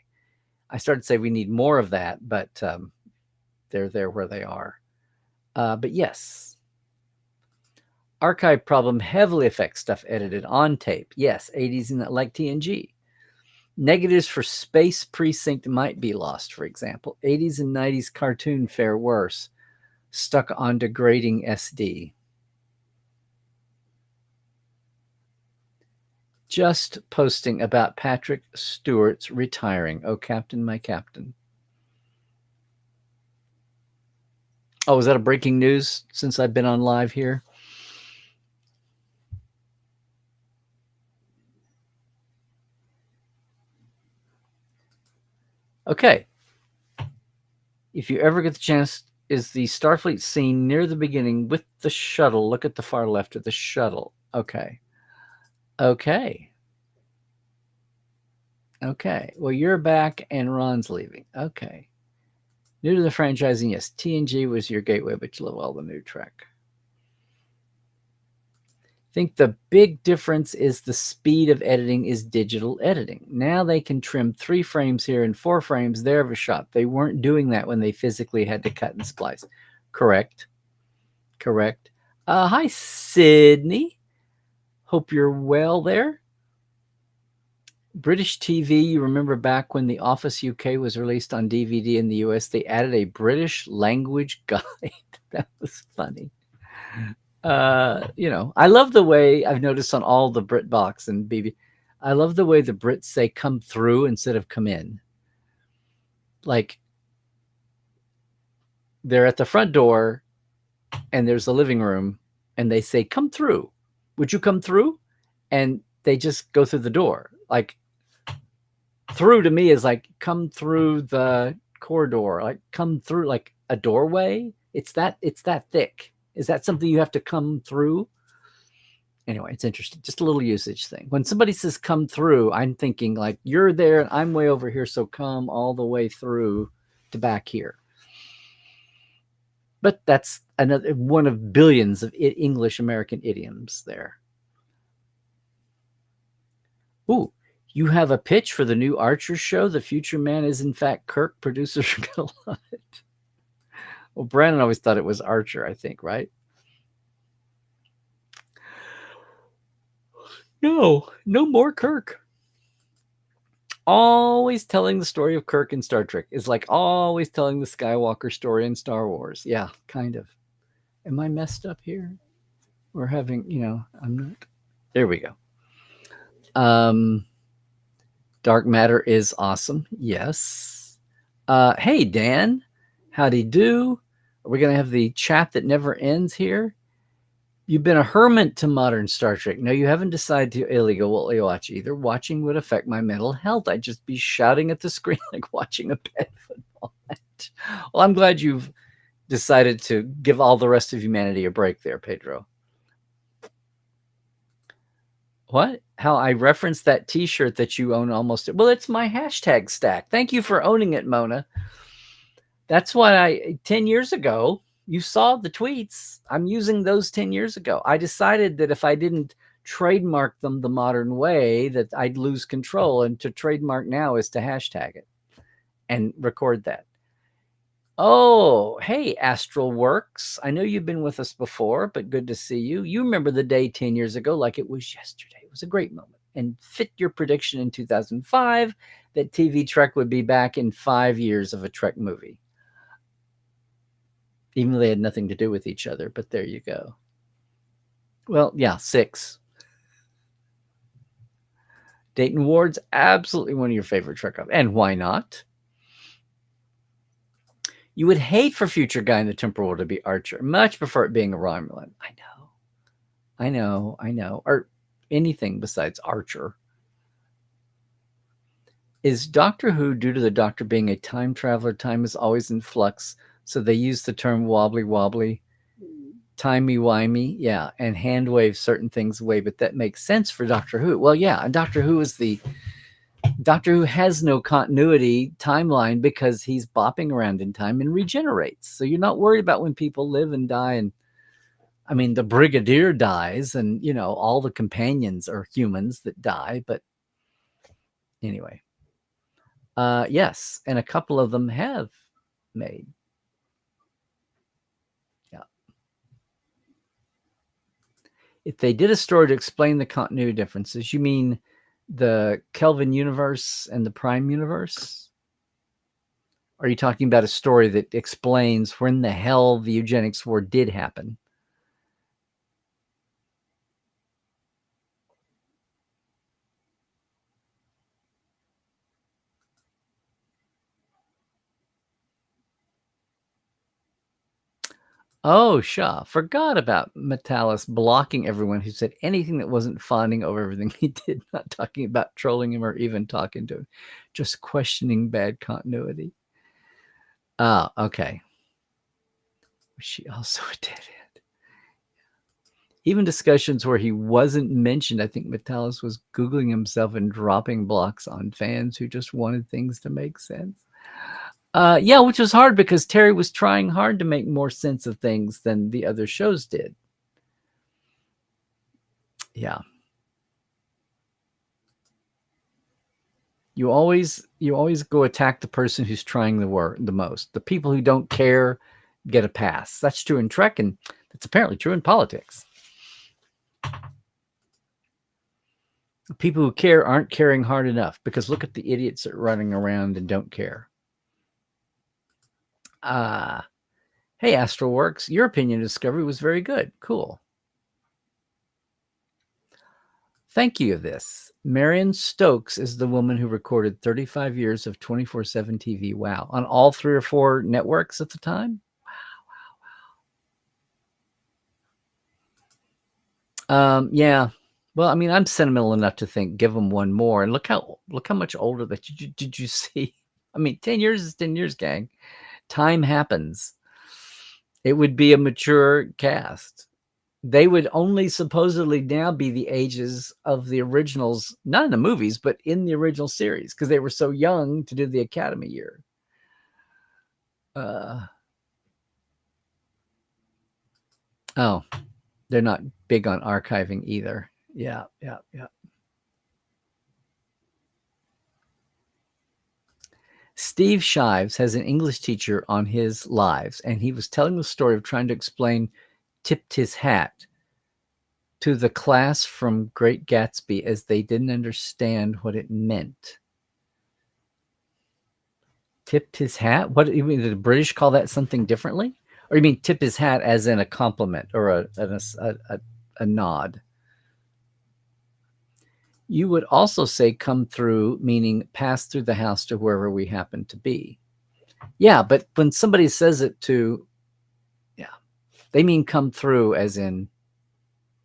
I started to say we need more of that, but they're there where they are. But yes, archive problem heavily affects stuff edited on tape. Yes, 80s and like TNG. Negatives for Space Precinct might be lost, for example. 80s and 90s cartoon fare worse. Stuck on degrading SD. Just posting about Patrick Stewart's retiring. Oh, Captain, my Captain. Oh, is that a breaking news since I've been on live here? Okay. If you ever get the chance, is the Starfleet scene near the beginning with the shuttle. Look at the far left of the shuttle. Okay. Well, you're back and Ron's leaving. Okay. New to the franchising, yes. TNG was your gateway, but you love all the new Trek. I think the big difference is the speed of editing is digital editing. Now they can trim 3 frames here and 4 frames there of a shot. They weren't doing that when they physically had to cut and splice. Correct. Hi, Sydney. Hope you're well there. British TV, you remember back when The Office UK was released on DVD in the US, they added a British language guide. That was funny. I love the way I've noticed on all the BritBox and BB. I love the way the Brits say come through instead of come in. Like they're at the front door and there's a living room and they say, come through. Would you come through? And they just go through the door. Like through to me is like come through the corridor, like come through like a doorway. It's that thick. Is that something you have to come through? Anyway, it's interesting. Just a little usage thing. When somebody says come through, I'm thinking like you're there and I'm way over here, so come all the way through to back here. But that's another one of billions of English American idioms there. Ooh, you have a pitch for the new Archer show? The future man is in fact Kirk. Producers are going to love it. Well, Brandon always thought it was Archer, I think, right? No more Kirk. Always telling the story of Kirk in Star Trek is like always telling the Skywalker story in Star Wars. Yeah, kind of. Am I messed up here? We're having, I'm not. There we go. Dark matter is awesome. Yes. Hey, Dan. Howdy do. Are we going to have the chat that never ends here? You've been a hermit to modern Star Trek. No, you haven't decided to illegally watch either. Watching would affect my mental health. I'd just be shouting at the screen like watching a bad football match. Well, I'm glad you've decided to give all the rest of humanity a break there, Pedro. What? How I referenced that T-shirt that you own almost. Well, it's my hashtag stack. Thank you for owning it, Mona. That's why 10 years ago, you saw the tweets. I'm using those 10 years ago. I decided that if I didn't trademark them the modern way, that I'd lose control. And to trademark now is to hashtag it and record that. Oh, hey, Astral Works. I know you've been with us before, but good to see you. You remember the day 10 years ago like it was yesterday. It was a great moment. And fit your prediction in 2005 that TV Trek would be back in 5 years of a Trek movie. Even though they had nothing to do with each other, but there you go. Well, yeah, 6. Dayton Ward's absolutely one of your favorite Trek. And why not? You would hate for future guy in the temporal world to be Archer. Much prefer it being a Romulan. I know. Or anything besides Archer. Is Doctor Who, due to the Doctor being a time traveler, time is always in flux, so they use the term wobbly wobbly, timey-wimey, yeah, and hand wave certain things away, but that makes sense for Doctor Who. Well, yeah, Doctor Who has no continuity timeline because he's bopping around in time and regenerates. So you're not worried about when people live and die. And I mean, the Brigadier dies and, all the companions are humans that die. But anyway, yes. And a couple of them have made. Yeah. If they did a story to explain the continuity differences, you mean the Kelvin universe and the Prime universe? Are you talking about a story that explains when the hell the eugenics war did happen? Oh, Shaw. Forgot about Metalis blocking everyone who said anything that wasn't fawning over everything he did, not talking about trolling him or even talking to him, just questioning bad continuity. Oh, okay. She also did it. Even discussions where he wasn't mentioned, I think Metalis was Googling himself and dropping blocks on fans who just wanted things to make sense. Yeah, which was hard because Terry was trying hard to make more sense of things than the other shows did. Yeah. You always go attack the person who's trying the most. The people who don't care get a pass. That's true in Trek, and It's apparently true in politics. People who care aren't caring hard enough, because look at the idiots that are running around and don't care. Hey, Astroworks, your opinion of Discovery was very good. Cool. Thank you of this. Marion Stokes is the woman who recorded 35 years of 24/7 TV. Wow. On all 3 or 4 networks at the time? Wow. Yeah. Well, I mean, I'm sentimental enough to think, give them one more. And look how much older that did you see? I mean, 10 years is 10 years, gang. Time happens. It would be a mature cast. They would only supposedly now be the ages of the originals, not in the movies, but in the original series, because they were so young to do the Academy year. Oh, they're not big on archiving either. Yeah. Steve Shives has an English teacher on his lives, and he was telling the story of trying to explain tipped his hat to the class from Great Gatsby as they didn't understand what it meant. Tipped his hat? What, you mean, did the British call that something differently? Or you mean tip his hat as in a compliment or a nod? You would also say come through, meaning pass through the house to wherever we happen to be. Yeah, but when somebody says it to, they mean come through as in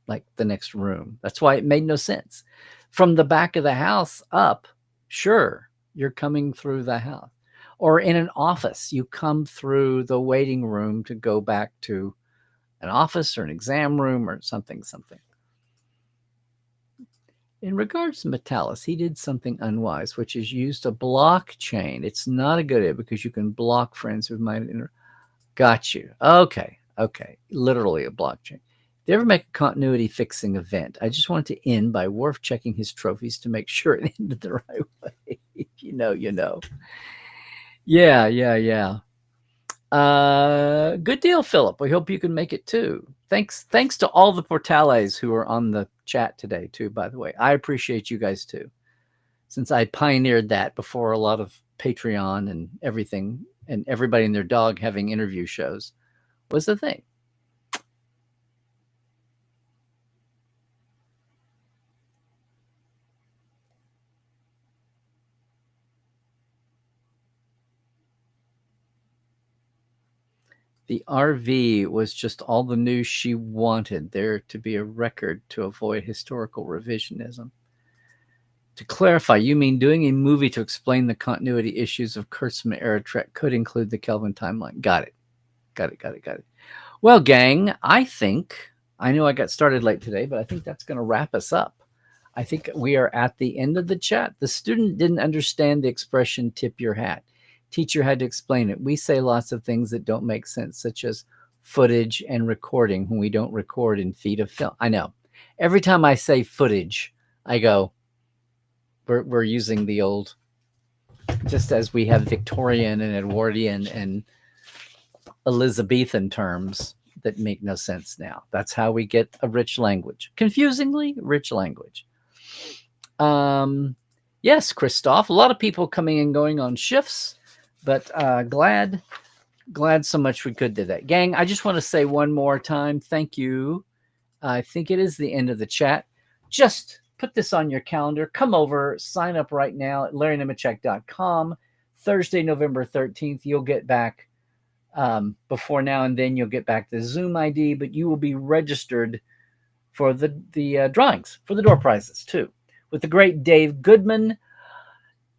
like the next room. That's why it made no sense. From the back of the house up, sure, you're coming through the house. Or in an office, you come through the waiting room to go back to an office or an exam room or something. In regards to Metalis, he did something unwise, which is used a blockchain. It's not a good idea because you can block friends who might got you. Okay. Literally a blockchain. They ever make a continuity fixing event? I just wanted to end by Worf checking his trophies to make sure it ended the right way. If you know, you know. Yeah. Good deal, Philip. We hope you can make it too. Thanks to all the Portales who are on the chat today too, by the way. I appreciate you guys too, since I pioneered that before a lot of Patreon and everything and everybody and their dog having interview shows was the thing. The RV was just all the news she wanted there to be a record to avoid historical revisionism. To clarify, you mean doing a movie to explain the continuity issues of Kurtzman era Trek could include the Kelvin timeline. Got it. Well, gang, I know I got started late today, but I think that's going to wrap us up. I think we are at the end of the chat. The student didn't understand the expression tip your hat. Teacher had to explain it. We say lots of things that don't make sense, such as footage and recording when we don't record in feet of film. I know. Every time I say footage, I go, we're using the old, just as we have Victorian and Edwardian and Elizabethan terms that make no sense now. That's how we get a rich language. Confusingly rich language. Yes, Christoph, a lot of people coming and going on shifts, but glad so much we could do that. Gang, I just want to say one more time, thank you. I think it is the end of the chat. Just put this on your calendar. Come over, sign up right now at LarryNemechek.com. Thursday, November 13th, you'll get back before now and then you'll get back the Zoom ID, but you will be registered for the drawings, for the door prizes too. With the great Dave Goodman.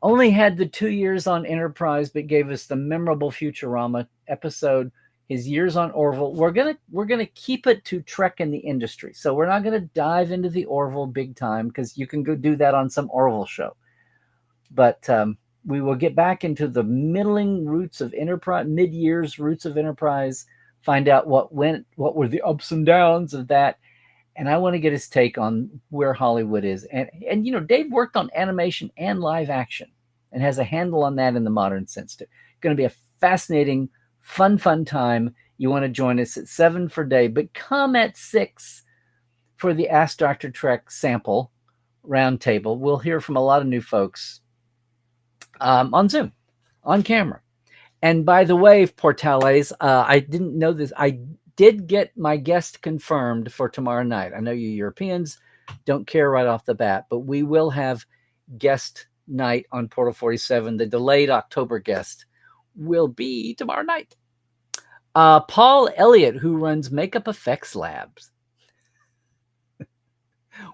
Only had the 2 years on Enterprise, but gave us the memorable Futurama episode. His years on Orville. We're gonna keep it to Trek in the industry. So we're not gonna dive into the Orville big time because you can go do that on some Orville show. But we will get back into the middling roots of Enterprise, mid-years roots of Enterprise. Find out what were the ups and downs of that. And I want to get his take on where Hollywood is. And you know, Dave worked on animation and live action and has a handle on that in the modern sense too. Going to be a fascinating, fun time. You want to join us at 7 for day, but come at 6 for the Ask Dr. Trek sample roundtable. We'll hear from a lot of new folks on Zoom, on camera. And by the way, Portales, I didn't know this. I did get my guest confirmed for tomorrow night. I know you Europeans don't care right off the bat, but we will have guest night on Portal 47. The delayed October guest will be tomorrow night. Paul Elliott, who runs Makeup Effects Labs,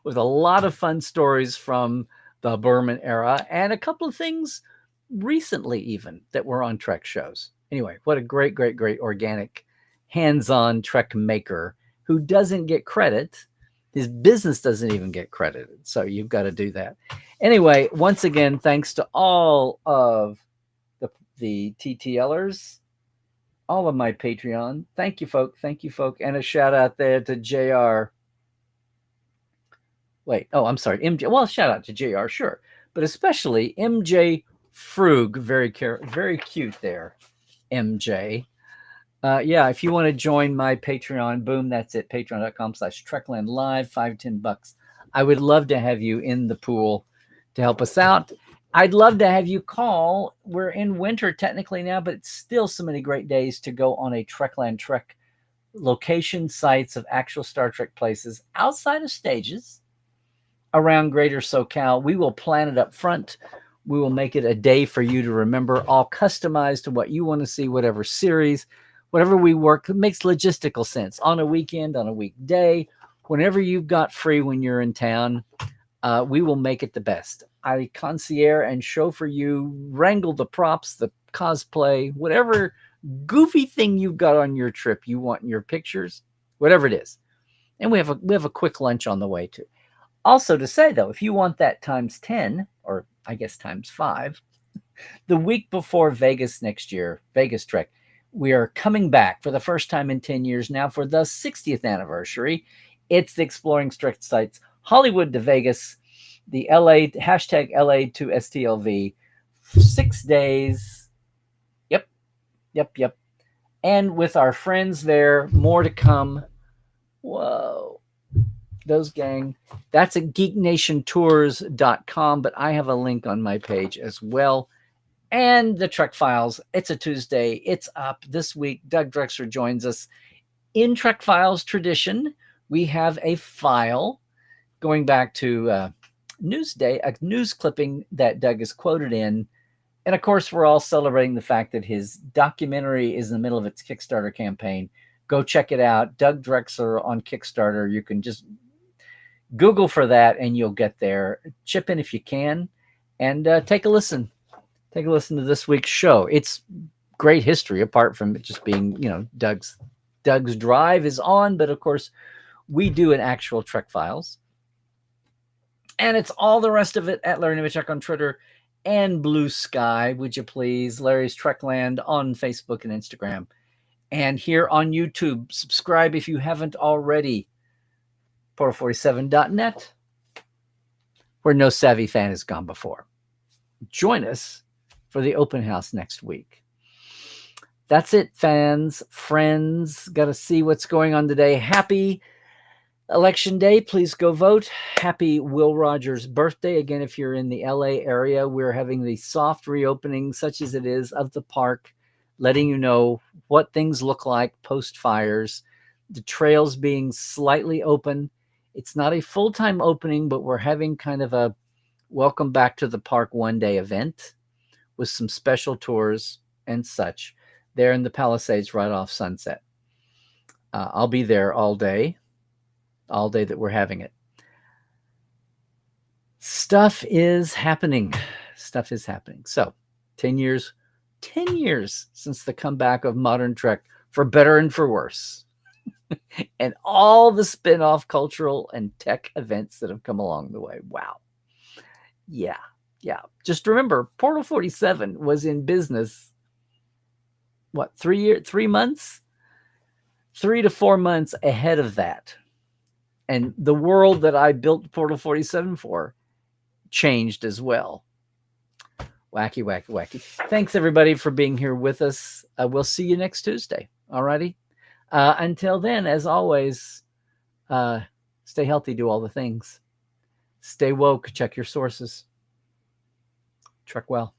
with a lot of fun stories from the Berman era and a couple of things recently even that were on Trek shows. Anyway, what a great, great, great organic, hands-on Trek maker who doesn't get credit. His business doesn't even get credited. So you've got to do that. Anyway, once again, thanks to all of the TTLers, all of my Patreon. Thank you, folk. Thank you, folk. And a shout out there to JR. Wait, oh, I'm sorry, MJ. Well, shout out to JR, sure. But especially MJ Frug, very cute there, MJ. Yeah, if you want to join my Patreon, boom, that's it, patreon.com/Trekland Live, $5-10. I would love to have you in the pool to help us out. I'd love to have you call. We're in winter technically now, but it's still so many great days to go on a Trekland Trek location sites of actual Star Trek places outside of stages around Greater SoCal. We will plan it up front. We will make it a day for you to remember, all customized to what you want to see, whatever series, whatever we work, it makes logistical sense. On a weekend, on a weekday, whenever you've got free when you're in town, we will make it the best. I concierge and show for you, wrangle the props, the cosplay, whatever goofy thing you've got on your trip you want in your pictures, whatever it is. And we have a quick lunch on the way too. Also to say though, if you want that times 10, or I guess times 5, the week before Vegas next year, Vegas Trek, we are coming back for the first time in 10 years now for the 60th anniversary. It's the Exploring Trek Sites, Hollywood to Vegas, the LA, hashtag LA to STLV, 6 days. Yep. And with our friends there, more to come. Whoa. Those gang. That's at geeknationtours.com, but I have a link on my page as well. And the Trek Files, it's a Tuesday. It's up this week. Doug Drexler joins us. In Trek Files tradition, we have a file going back to Newsday, a news clipping that Doug is quoted in. And of course, we're all celebrating the fact that his documentary is in the middle of its Kickstarter campaign. Go check it out. Doug Drexler on Kickstarter. You can just Google for that and you'll get there. Chip in if you can and take a listen. Take a listen to this week's show. It's great history apart from it just being, Doug's drive is on. But of course, we do an actual Trek Files. And it's all the rest of it at Larry Nemechek on Twitter and Blue Sky, would you please? Larry's Trekland on Facebook and Instagram. And here on YouTube, subscribe if you haven't already. Portal47.net, where no savvy fan has gone before. Join us for the open house next week. That's it, fans, friends. Got to see what's going on today. Happy Election Day. Please go vote. Happy Will Rogers' birthday. Again, if you're in the LA area, we're having the soft reopening, such as it is, of the park, letting you know what things look like post fires. The trails being slightly open. It's not a full-time opening, but we're having kind of a welcome back to the park one-day event with some special tours and such there in the Palisades right off Sunset. I'll be there all day that we're having it. Stuff is happening. So 10 years since the comeback of modern Trek, for better and for worse. And all the spin-off cultural and tech events that have come along the way. Wow. Yeah. Just remember, Portal 47 was in business, 3 months? 3 to 4 months ahead of that. And the world that I built Portal 47 for changed as well. Wacky. Thanks, everybody, for being here with us. We'll see you next Tuesday. All righty? Until then, as always, stay healthy, do all the things. Stay woke, check your sources. Trek well.